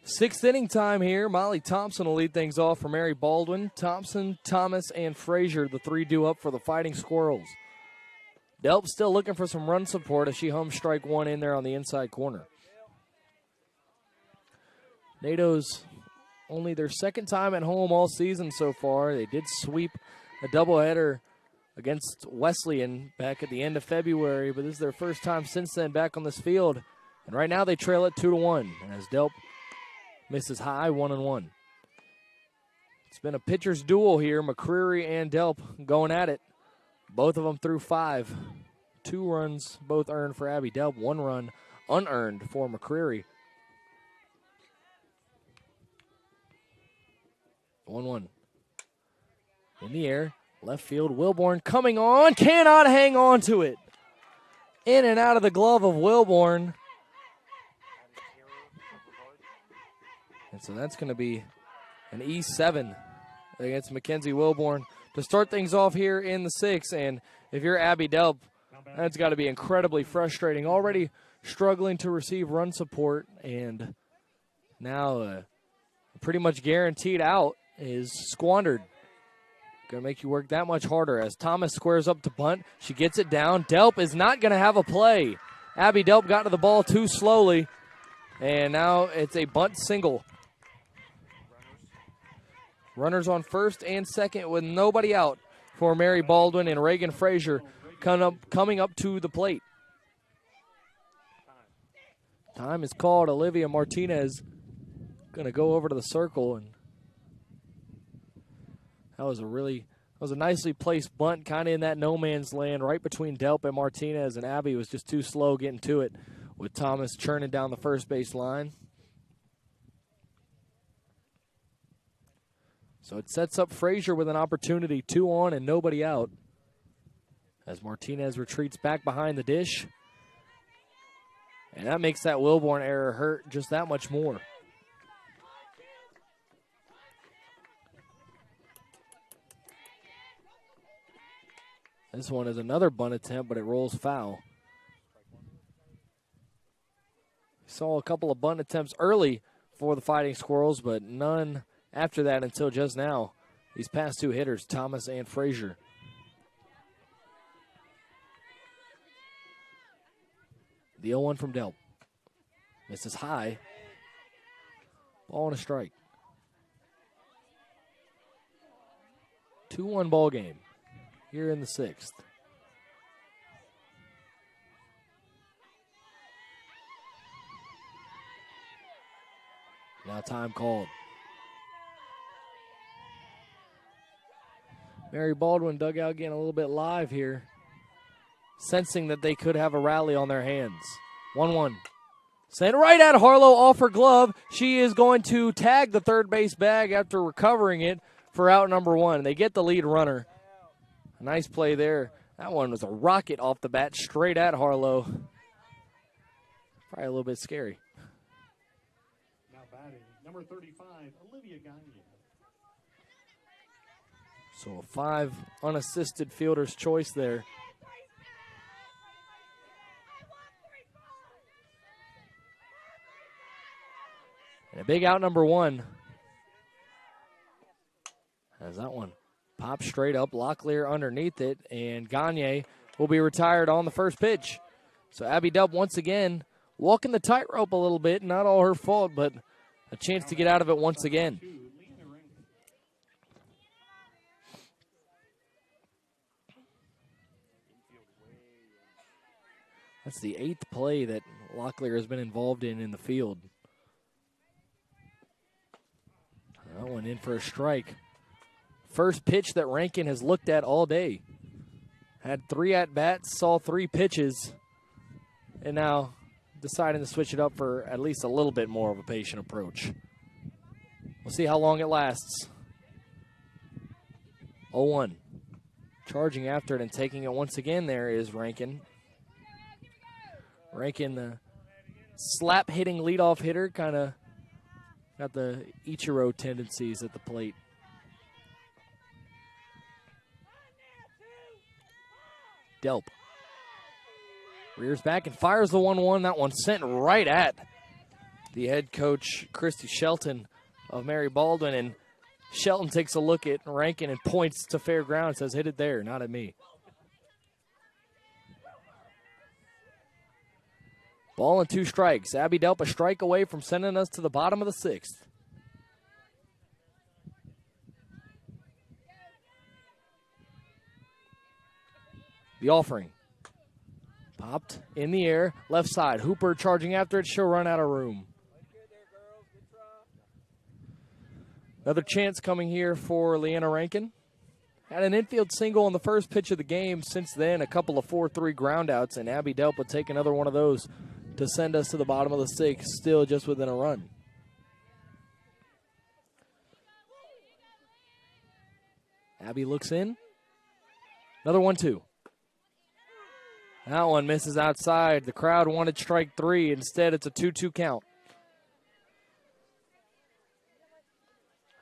Sixth inning time here. Molly Thompson will lead things off for Mary Baldwin. Thompson, Thomas, and Frazier, the 3 due up for the Fighting Squirrels. Delp still looking for some run support as she hums strike 1 in there on the inside corner. Nado's only their 2nd time at home all season so far. They did sweep a doubleheader against Wesleyan back at the end of February, but this is their first time since then back on this field. And right now they trail it 2-1 as Delp misses high, 1-1. It's been a pitcher's duel here. McCreary and Delp going at it. Both of them through 5. 2 runs both earned for Abby Delp. 1 run unearned for McCreary. 1-1. In the air. Left field. Wilborn coming on. Cannot hang on to it. In and out of the glove of Wilborn. And so that's going to be an E7 against Mackenzie Wilborn to start things off here in the 6th. And if you're Abby Delp, that's got to be incredibly frustrating. Already struggling to receive run support, and now pretty much guaranteed out is squandered. Going to make you work that much harder as Thomas squares up to bunt. She gets it down. Delp is not going to have a play. Abby Delp got to the ball too slowly. And now it's a bunt single. Runners on first and second with nobody out for Mary Baldwin and Reagan Frazier coming up to the plate. Time is called. Olivia Martinez going to go over to the circle, and that was a nicely placed bunt, kind of in that no man's land, right between Delp and Martinez, and Abby was just too slow getting to it with Thomas churning down the first base line. So it sets up Frazier with an opportunity, 2 on and nobody out, as Martinez retreats back behind the dish. And that makes that Wilborn error hurt just that much more. This one is another bunt attempt, but it rolls foul. Saw a couple of bunt attempts early for the Fighting Squirrels, but none after that until just now. These past 2 hitters, Thomas and Frazier. The 0-1 from Delp. Misses high. Ball and a strike. 2-1 ball game here in the 6th. Now time called. Mary Baldwin dugout getting a little bit live here, sensing that they could have a rally on their hands. 1-1. Sent right at Harlow off her glove. She is going to tag the third base bag after recovering it for out number 1. They get the lead runner. A nice play there. That one was a rocket off the bat straight at Harlow. Probably a little bit scary. Now batting, number 35, Olivia Gagne. So a 5 unassisted fielder's choice there. And a big out number 1. As that one pops straight up, Locklear underneath it, and Gagne will be retired on the first pitch. So Abby Delp once again walking the tightrope a little bit. Not all her fault, but a chance to get out of it once again. That's the 8th play that Locklear has been involved in the field. That one in for a strike. First pitch that Rankin has looked at all day. Had 3 at-bats, saw 3 pitches, and now deciding to switch it up for at least a little bit more of a patient approach. We'll see how long it lasts. 0-1. Charging after it and taking it once again there is Rankin. Rankin, the slap-hitting leadoff hitter, kind of got the Ichiro tendencies at the plate. Delp rears back and fires the 1-1. That one sent right at the head coach, Christy Shelton of Mary Baldwin. And Shelton takes a look at Rankin and points to fair ground and says, hit it there, not at me. Ball and 2 strikes. Abby Delp a strike away from sending us to the bottom of the 6th. The offering. Popped in the air, left side. Hooper charging after it. She'll run out of room. Another chance coming here for Leanna Rankin. Had an infield single on the first pitch of the game. Since then, a couple of 4-3 groundouts, and Abby Delp would take another one of those to send us to the bottom of the 6th, still just within a run. Abby looks in. Another 1-2. That one misses outside. The crowd wanted strike 3. Instead, it's a 2-2 count.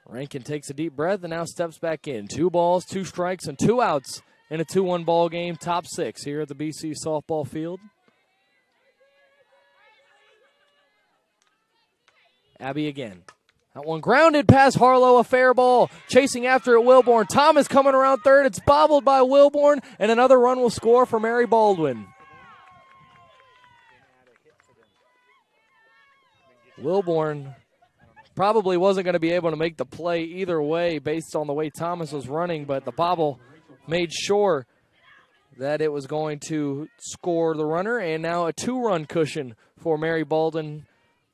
Rankin takes a deep breath and now steps back in. 2 balls, 2 strikes, and 2 outs in a 2-1 ball game. Top 6 here at the BC softball field. Abby again. That one grounded past Harlow, a fair ball. Chasing after it, Wilborn. Thomas coming around third. It's bobbled by Wilborn, and another run will score for Mary Baldwin. Wilborn probably wasn't going to be able to make the play either way based on the way Thomas was running, but the bobble made sure that it was going to score the runner, and now a 2-run cushion for Mary Baldwin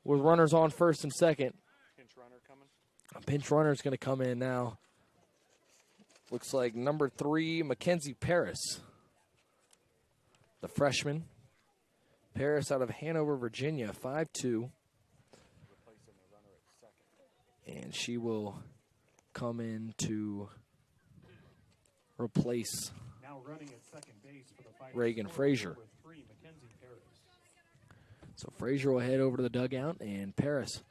with runners on first and second. Pinch runner coming. A pinch runner is going to come in now. Looks like number 3, Mackenzie Paris, the freshman. Paris out of Hanover, Virginia, 5'2". And she will come in to replace Now running at second base for the Fighting Reagan Squirrels, Frazier. number 3, Mackenzie Paris. So Frazier will head over to the dugout, and Paris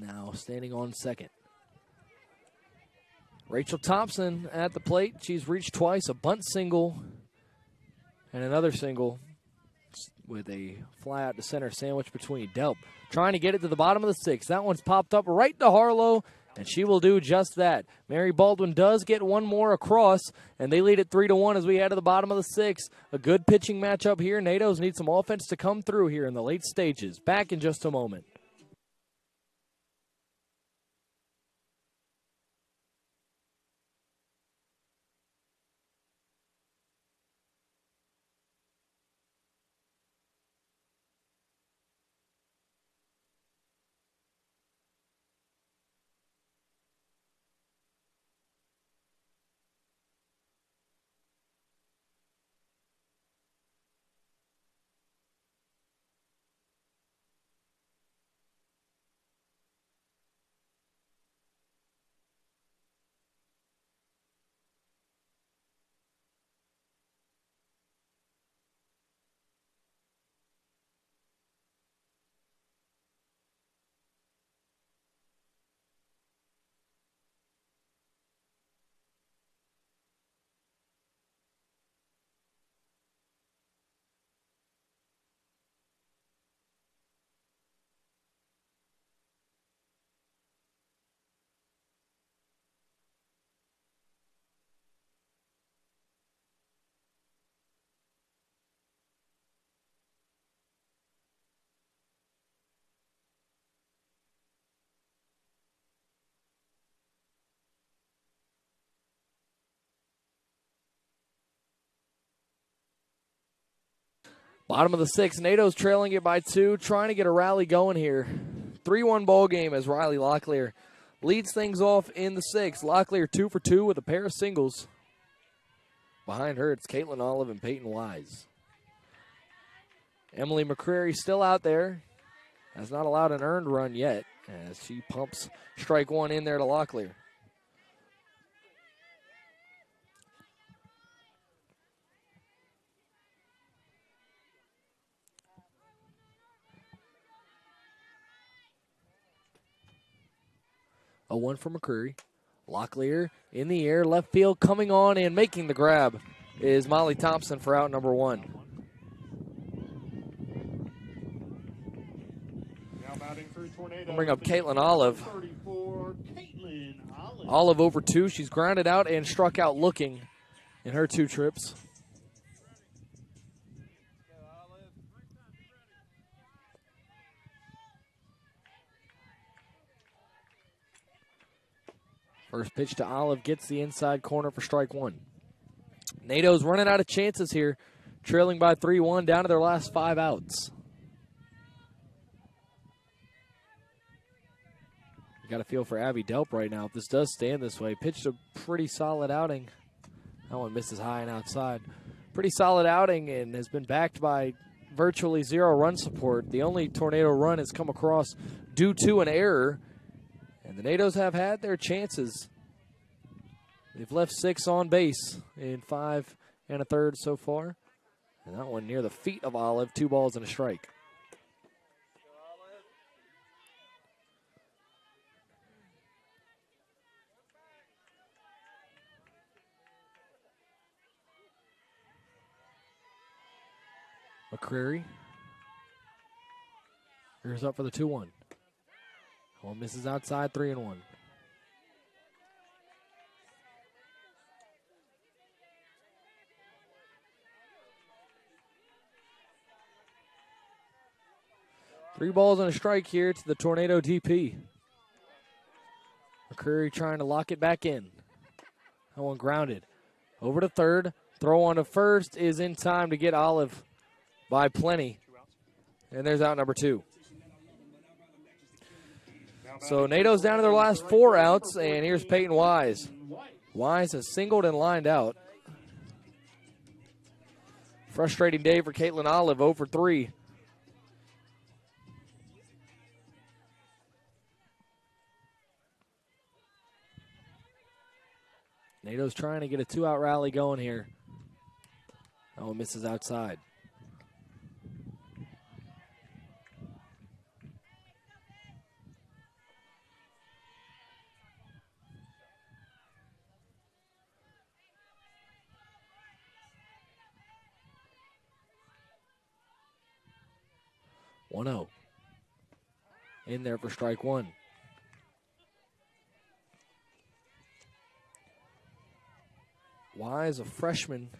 now standing on second. Rachel Thompson at the plate. She's reached twice, a bunt single and another single with a fly out to center sandwich between. Delp trying to get it to the bottom of the 6th. That one's popped up right to Harlow, and she will do just that. Mary Baldwin does get one more across, and they lead it 3-1 as we head to the bottom of the 6th. A good pitching matchup here. NATO's need some offense to come through here in the late stages. Back in just a moment. Bottom of the 6th, NATO's trailing it by 2, trying to get a rally going here. 3-1 ball game as Riley Locklear leads things off in the 6th. Locklear 2 for 2 with a pair of singles. Behind her, it's Caitlin Olive and Peyton Wise. Emily McCreary still out there. Has not allowed an earned run yet as she pumps strike 1 in there to Locklear. A 1 for McCreary. Locklear in the air, left field coming on and making the grab is Molly Thompson for out number 1. Now batting through Tornado. We'll bring up Caitlin Olive. 34, Caitlin Olive. Olive over 2. She's grounded out and struck out looking in her 2 trips. First pitch to Olive gets the inside corner for strike 1. NATO's running out of chances here, trailing by 3-1 down to their last 5 outs. You got to feel for Abby Delp right now if this does stand this way. Pitched a pretty solid outing. That one misses high and outside. Pretty solid outing and has been backed by virtually 0 run support. The only tornado run has come across due to an error. And the NATOs have had their chances. They've left 6 on base in 5 1/3 so far. And that one near the feet of Olive, 2 balls and a strike. McCreary. Here's up for the 2-1. One misses outside, 3-1. 3 balls and a strike here to the Tornado DP. McCreary trying to lock it back in. That one grounded. Over to third. Throw on to first is in time to get Olive by plenty. And there's out number 2. So Nato's down to their last 4 outs, and here's Peyton Wise. Wise has singled and lined out. Frustrating day for Caitlin Olive, 0 for 3. Nato's trying to get a 2-out rally going here. Oh, misses outside. One 0. In there for strike 1. Wise, a freshman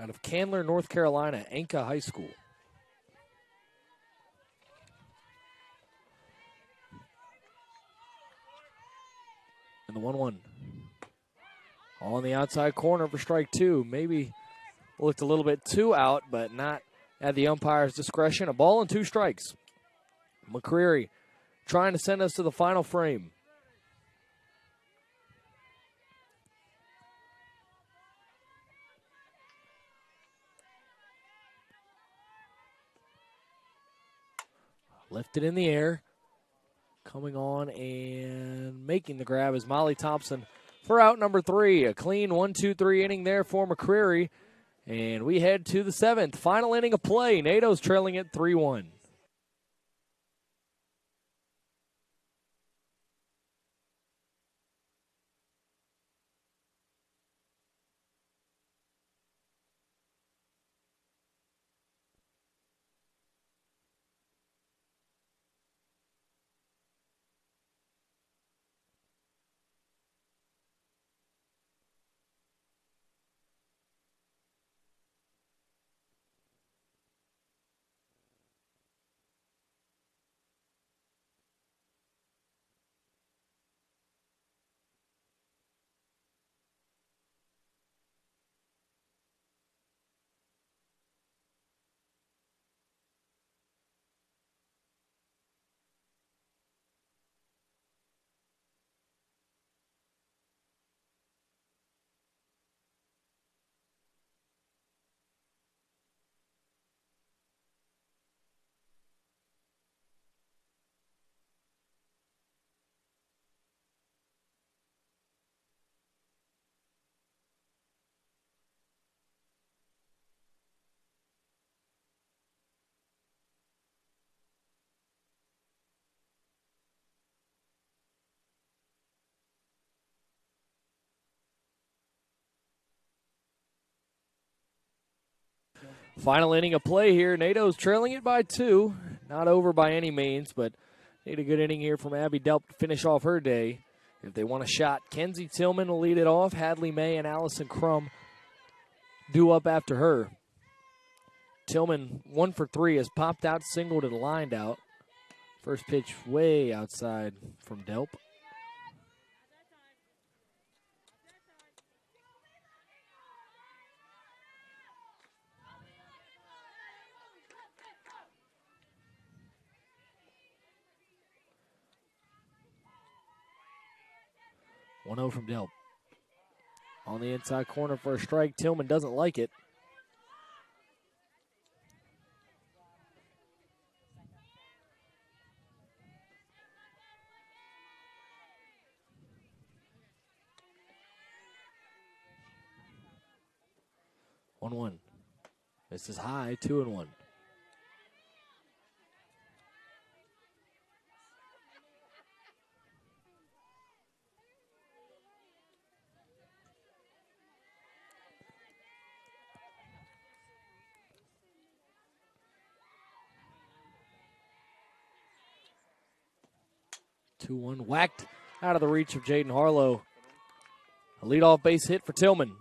out of Candler, North Carolina, Anka High School. And the 1-1. On the outside corner for strike 2. Maybe looked a little bit too out, but not at the umpire's discretion. A ball and 2 strikes. McCreary trying to send us to the final frame. Lifted in the air. Coming on and making the grab is Molly Thompson for out number 3. A clean 1-2-3 inning there for McCreary. And we head to the 7th. Final inning of play. Nato's trailing it 3-1. Final inning of play here. Nato's trailing it by 2. Not over by any means, but need a good inning here from Abby Delp to finish off her day. If they want a shot, Kenzie Tillman will lead it off. Hadley May and Allison Crum due up after her. Tillman, 1 for 3, has popped out, singled, and lined out. First pitch way outside from Delp. One 0 from Delp. On the inside corner for a strike. Tillman doesn't like it. One. This is high, 2-1. Whacked out of the reach of Jaden Harlow. A leadoff base hit for Tillman.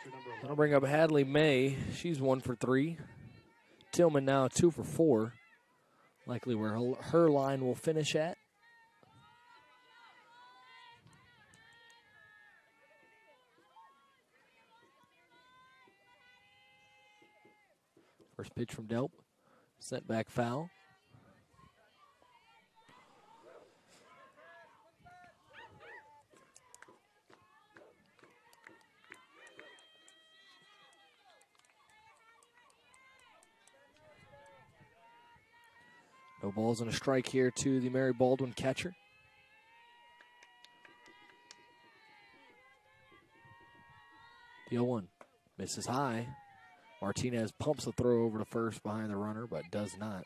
catcher number 11. That'll bring up Hadley May. She's 1 for 3. Tillman now 2 for 4. Likely where her line will finish at. First pitch from Delp. Sent back foul. No balls and a strike here to the Mary Baldwin catcher. The 0-1 misses high. Martinez pumps the throw over to first behind the runner, but does not.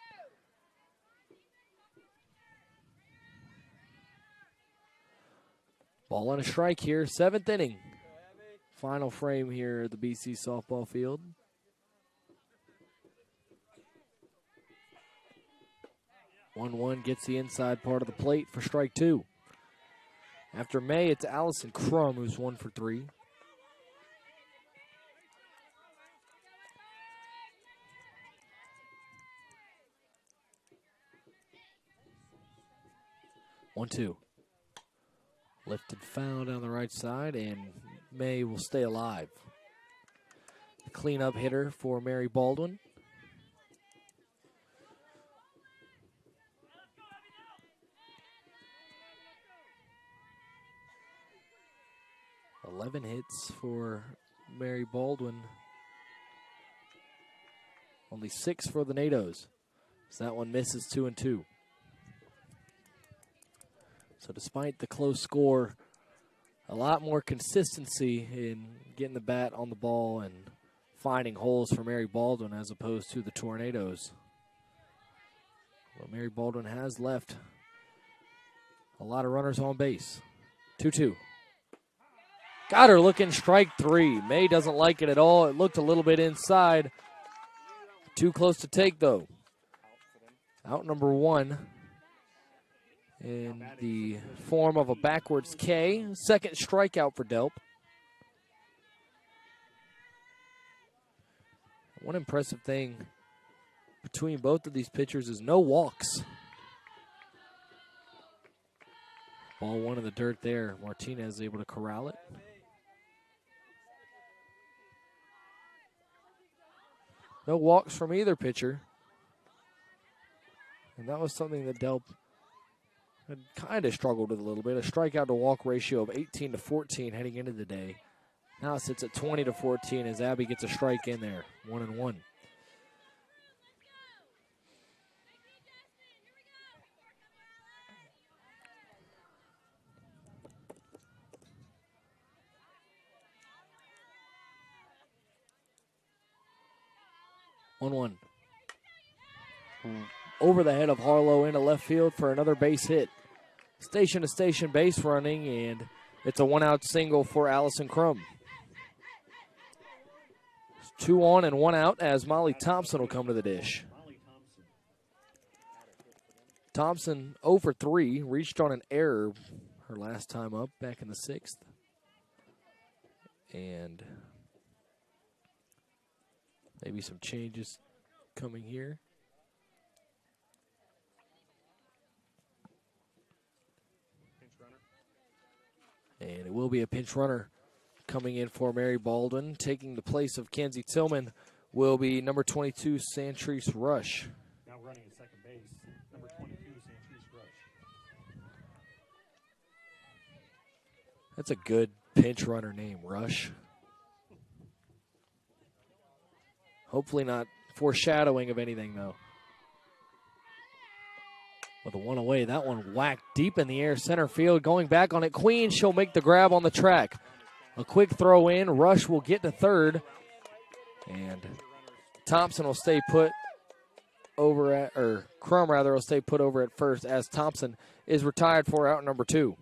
Ball and a strike here, 7th inning. Final frame here at the BC softball field. One gets the inside part of the plate for strike 2. After May, it's Allison Crum, who's 1 for 3. One, two. Lifted foul down the right side, and May will stay alive. The cleanup hitter for Mary Baldwin. Hits for Mary Baldwin. Only 6 for the NATOs. So that one misses 2-2. So despite the close score, a lot more consistency in getting the bat on the ball and finding holes for Mary Baldwin as opposed to the Tornadoes. Well, Mary Baldwin has left a lot of runners on base. 2-2. Got her looking, strike 3. May doesn't like it at all. It looked a little bit inside. Too close to take, though. Out number 1 in the form of a backwards K. Second strikeout for Delp. One impressive thing between both of these pitchers is no walks. Ball 1 in the dirt there. Martinez able to corral it. No walks from either pitcher. And that was something that Delp had kind of struggled with a little bit. A strikeout to walk ratio of 18-14 heading into the day. Now it sits at 20-14 as Abby gets a strike in there. 1-1. Over the head of Harlow into left field for another base hit. Station-to-station base running, and it's a one-out single for Allison Crum. 2 on and 1 out as Molly Thompson will come to the dish. Thompson 0 for 3, reached on an error her last time up back in the 6th. And maybe some changes coming here. And it will be a pinch runner coming in for Mary Baldwin. Taking the place of Kenzie Tillman will be number 22, Santrice Rush. Now running at second base, number 22, Santrice Rush. That's a good pinch runner name, Rush. Hopefully not foreshadowing of anything, though. With a 1 away, that one whacked deep in the air, center field. Going back on it, Queen, she'll make the grab on the track. A quick throw in, Rush will get to third. And Thompson will stay put over at, or Crum rather, will stay put over at first as Thompson is retired for out number 2.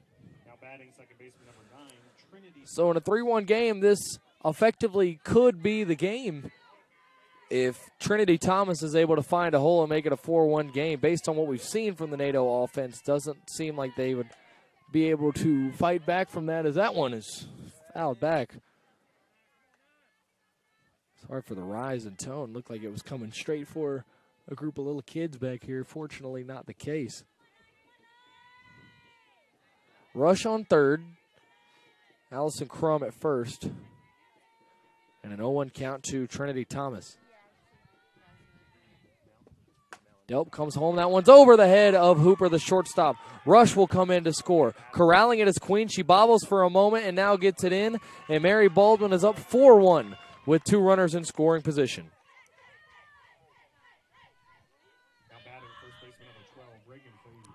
Now batting second baseman number 9, Trinity. So in a 3-1 game, this effectively could be the game if Trinity Thomas is able to find a hole and make it a 4-1 game. Based on what we've seen from the NATO offense, doesn't seem like they would be able to fight back from that, as that one is fouled back. Sorry for the rise in tone. Looked like it was coming straight for a group of little kids back here. Fortunately, not the case. Rush on third. Allison Crum at first. And an 0-1 count to Trinity Thomas. Delp comes home. That one's over the head of Hooper, the shortstop. Rush will come in to score. Corralling it is Queen. She bobbles for a moment and now gets it in. And Mary Baldwin is up 4-1 with 2 runners in scoring position. Now batting first baseman number 12, Reagan Frazier.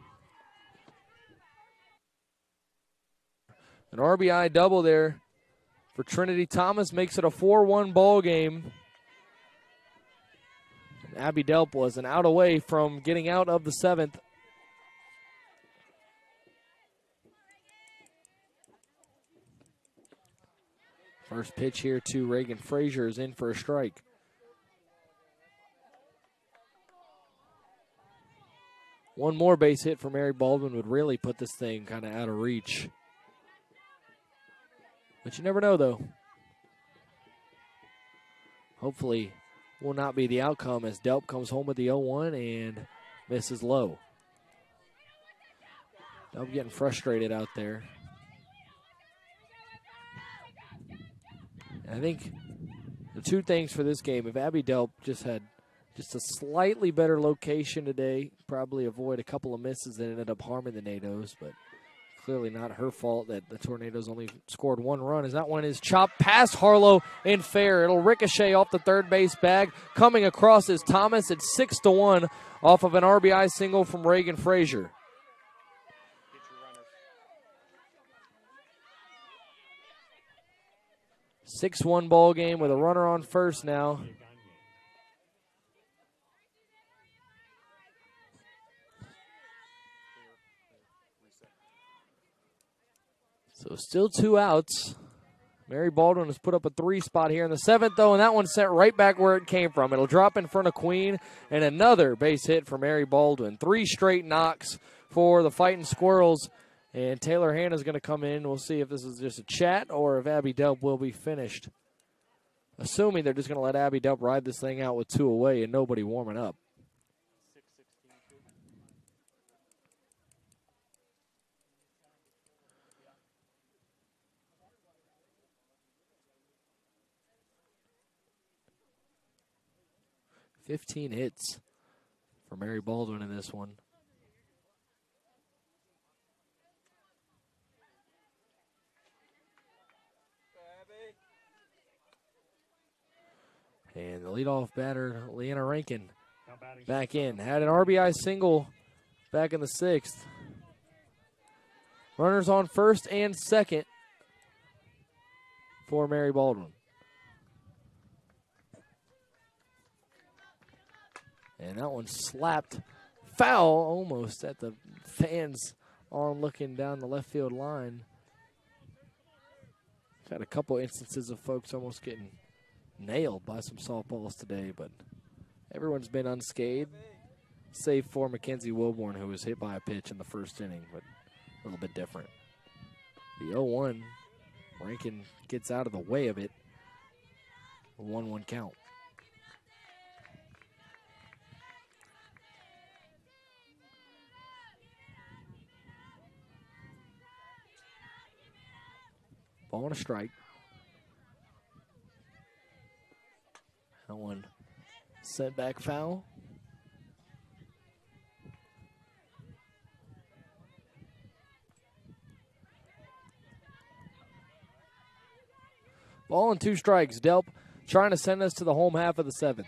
An RBI double there for Trinity Thomas makes it a 4-1 ball game. And Abby Delp was an out away from getting out of the 7th. First pitch here to Reagan Frazier is in for a strike. One more base hit for Mary Baldwin would really put this thing kind of out of reach. But you never know, though. Hopefully will not be the outcome as Delp comes home with the 0-1 and misses low. Delp getting frustrated out there. I think the 2 things for this game, if Abby Delp just had just a slightly better location today, probably avoid a couple of misses that ended up harming the NATOs, but clearly not her fault that the Tornadoes only scored 1 run, as that one is chopped past Harlow and fair. It'll ricochet off the third base bag. Coming across is Thomas. It's 6-1 off of an RBI single from Reagan Frazier. 6-1 ball game with a runner on first now. So still 2 outs. Mary Baldwin has put up a 3 spot here in the 7th, though, and that one's sent right back where it came from. It'll drop in front of Queen, and another base hit for Mary Baldwin. 3 straight knocks for the Fighting Squirrels, and Taylor Hannah's going to come in. We'll see if this is just a chat or if Abby Delp will be finished. Assuming they're just going to let Abby Delp ride this thing out with 2 away and nobody warming up. $15 hits for Mary Baldwin in this one. And the leadoff batter, Leanna Rankin, back in. Had an RBI single back in the 6th. Runners on first and second for Mary Baldwin. And that one slapped foul almost at the fans on looking down the left field line. Had a couple instances of folks almost getting nailed by some softballs today, but everyone's been unscathed, save for Mackenzie Wilborn, who was hit by a pitch in the first inning, but a little bit different. The 0-1, Rankin gets out of the way of it. A 1-1 count. Ball and a strike. That one sent back foul. Ball and 2 strikes. Delp trying to send us to the home half of the 7th.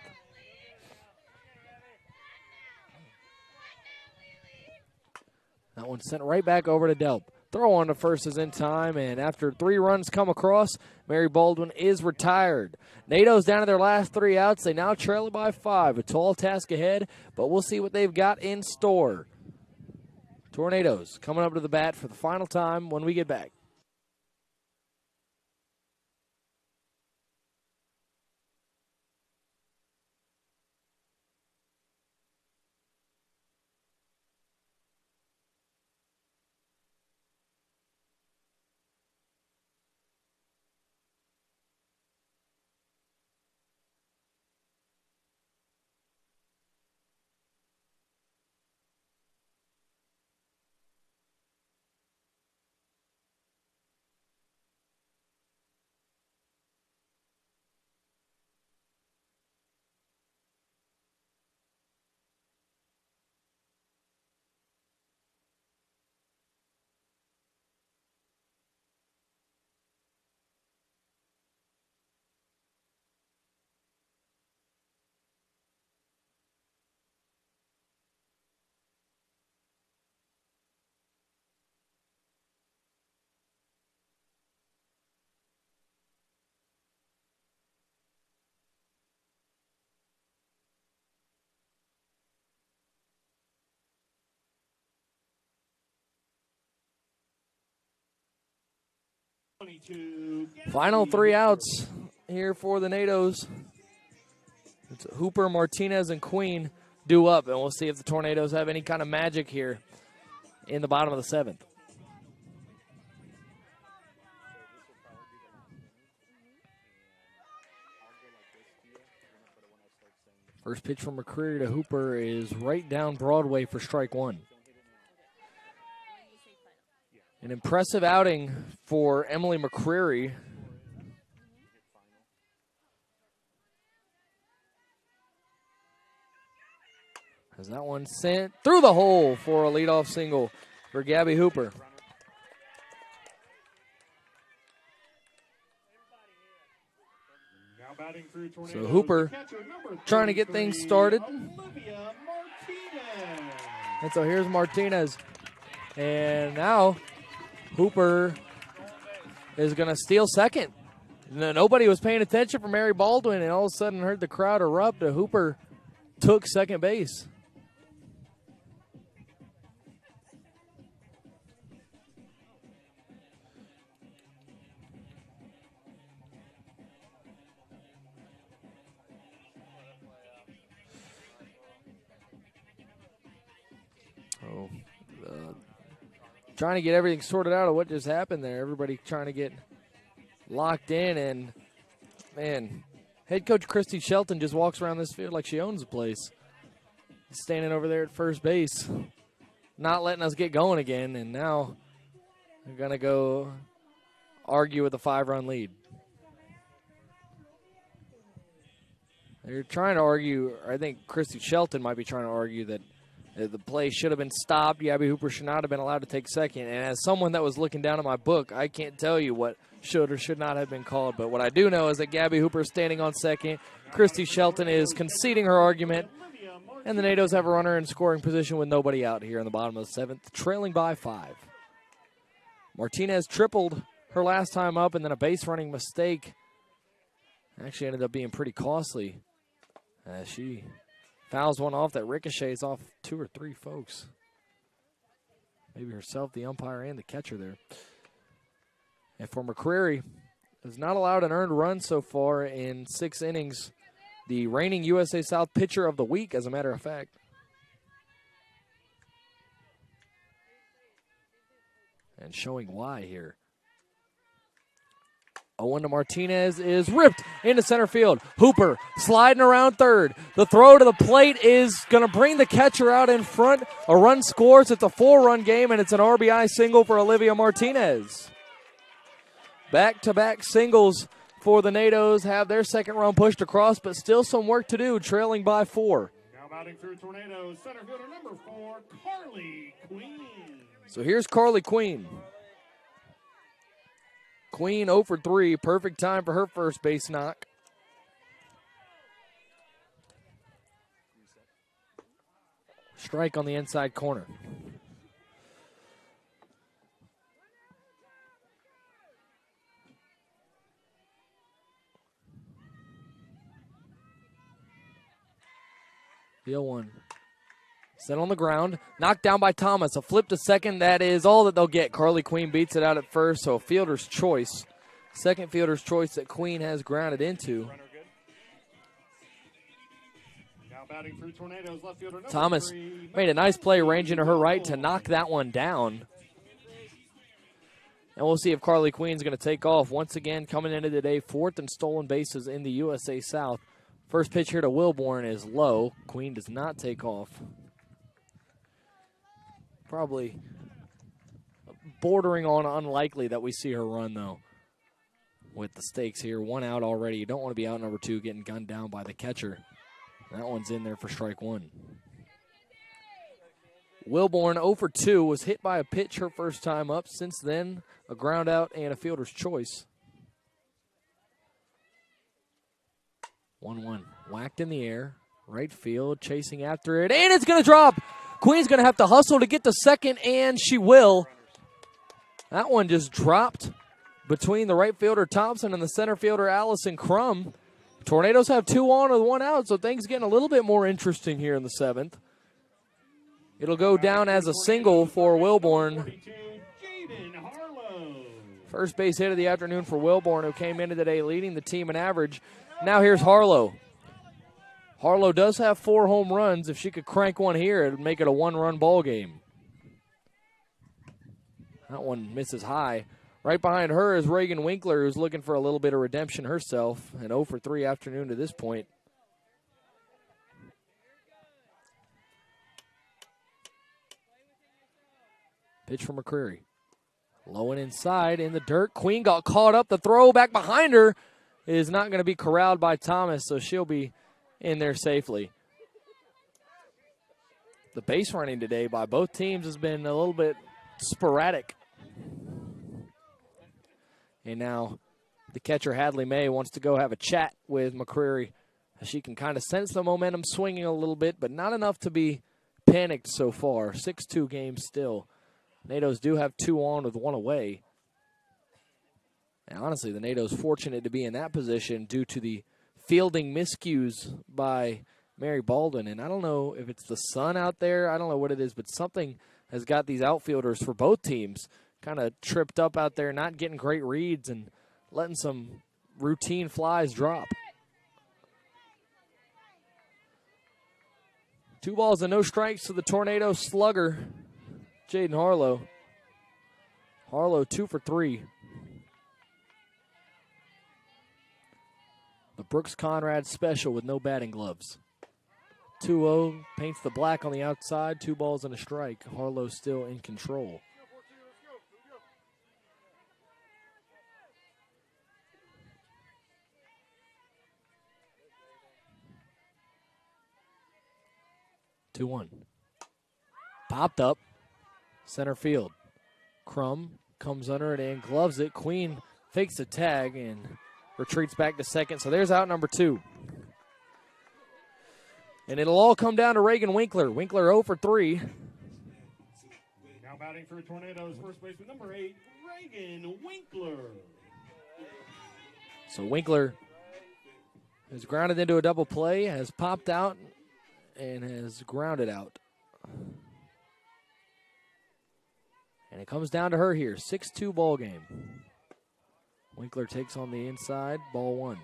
That one sent right back over to Delp. Throw on to first is in time, and after 3 runs come across, Mary Baldwin is retired. NATO's down to their last 3 outs. They now trail it by 5. A tall task ahead, but we'll see what they've got in store. Tornadoes coming up to the bat for the final time when we get back. Final 3 outs here for the Nados. It's Hooper, Martinez, and Queen due up, and we'll see if the Tornadoes have any kind of magic here in the bottom of the 7th. First pitch from McCreary to Hooper is right down Broadway for strike 1. An impressive outing for Emily McCreary. Has that one sent through the hole for a leadoff single for Gabby Hooper. So Hooper trying to get things started. And so here's Martinez. And now Hooper is going to steal second. Nobody was paying attention for Mary Baldwin, and all of a sudden heard the crowd erupt. Hooper took second base. Trying to get everything sorted out of what just happened there. Everybody trying to get locked in, and man, head coach Christy Shelton just walks around this field like she owns the place. Standing over there at first base, not letting us get going again, and now they're going to go argue with a 5-run lead. They're trying to argue, I think Christy Shelton might be trying to argue that the play should have been stopped. Gabby Hooper should not have been allowed to take second. And as someone that was looking down at my book, I can't tell you what should or should not have been called. But what I do know is that Gabby Hooper is standing on second. Christy Shelton is conceding her argument. And the Nados have a runner in scoring position with nobody out here in the bottom of the 7th, trailing by 5. Martinez tripled her last time up, and then a base running mistake actually ended up being pretty costly. She fouls one off that ricochets off 2 or 3 folks. Maybe herself, the umpire, and the catcher there. And for McCreary, has not allowed an earned run so far in 6 innings. The reigning USA South pitcher of the week, as a matter of fact. And showing why here. 0-1 to Martinez is ripped into center field. Hooper sliding around third. The throw to the plate is going to bring the catcher out in front. A run scores. It's a 4-run game, and it's an RBI single for Olivia Martinez. Back-to-back singles for the Nados. Have their second run pushed across, but still some work to do, trailing by 4. Now batting through Tornadoes, center fielder number 4, Carly Queen. So here's Carly Queen. Queen 0 for 3, perfect time for her first base knock. Strike on the inside corner. The 0-1. Set on the ground, knocked down by Thomas. A flip to second, that is all that they'll get. Carly Queen beats it out at first, so a fielder's choice. Second fielder's choice that Queen has grounded into. Now batting through Tornadoes, left fielder number Thomas 3, made a nice play ranging to her right to knock that one down. And we'll see if Carly Queen's going to take off. Once again, coming into today, 4th in stolen bases in the USA South. First pitch here to Wilborn is low. Queen does not take off. Probably bordering on unlikely that we see her run, though, with the stakes here. 1 out already. You don't want to be out number 2 getting gunned down by the catcher. That one's in there for strike 1. Wilborn 0 for 2 was hit by a pitch her first time up. Since then, a ground out and a fielder's choice. 1-1. Whacked in the air. Right field, chasing after it, and it's going to drop. Queen's going to have to hustle to get to second, and she will. That one just dropped between the right fielder Thompson and the center fielder Allison Crum. Tornadoes have 2 on with 1 out, so things getting a little bit more interesting here in the 7th. It'll go down as a single for Wilborn First base hit of the afternoon for Wilborn, who came into today leading the team in average. Now here's Harlow. Harlow does have 4 home runs. If she could crank one here, it would make it a 1-run ball game. That one misses high. Right behind her is Reagan Winkler, who's looking for a little bit of redemption herself. An 0 for 3 afternoon to this point. Pitch from McCreary. Low and inside in the dirt. Queen got caught up. The throw back behind her is not going to be corralled by Thomas, so she'll be in there safely. The base running today by both teams has been a little bit sporadic. And now the catcher, Hadley May, wants to go have a chat with McCreary. She can kind of sense the momentum swinging a little bit, but not enough to be panicked so far. 6-2 game still. NATOs do have 2 on with 1 away. And honestly, the NATOs fortunate to be in that position due to the fielding miscues by Mary Baldwin. And I don't know if it's the sun out there. I don't know what it is, but something has got these outfielders for both teams kind of tripped up out there, not getting great reads and letting some routine flies drop. 2 balls and no strikes to the Tornado slugger, Jaden Harlow. Harlow 2 for 3. The Brooks Conrad special with no batting gloves. 2-0, paints the black on the outside. 2 balls and a strike. Harlow still in control. Two one. Popped up. Center field. Crum comes under it and gloves it. Queen fakes the tag and retreats back to second. So there's out number 2. And it'll all come down to Reagan Winkler. Winkler 0 for 3. Now batting for Tornadoes, first baseman number 8, Reagan Winkler. So Winkler has grounded into a double play, has popped out, and has grounded out. And it comes down to her here. 6-2 ball game. Winkler takes on the inside. Ball 1.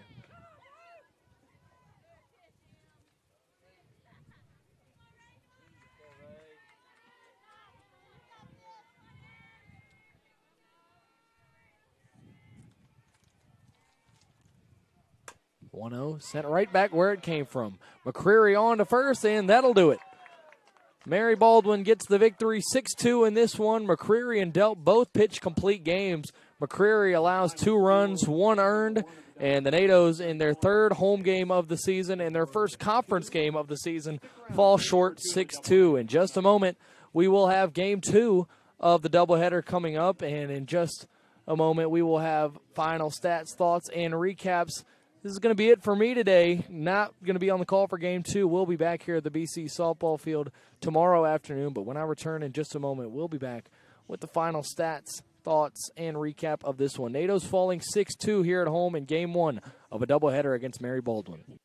Sent right back where it came from. McCreary on to first, and that'll do it. Mary Baldwin gets the victory, 6-2 in this one. McCreary and Delp both pitch complete games. McCreary allows 2 runs, 1 earned, and the NATOs in their 3rd home game of the season and their first conference game of the season fall short 6-2. In just a moment, we will have game 2 of the doubleheader coming up, and in just a moment, we will have final stats, thoughts, and recaps. This is going to be it for me today. Not going to be on the call for game 2. We'll be back here at the BC softball field tomorrow afternoon. But when I return in just a moment, we'll be back with the final stats, thoughts, and recap of this one. NATO's falling 6-2 here at home in game 1 of a doubleheader against Mary Baldwin.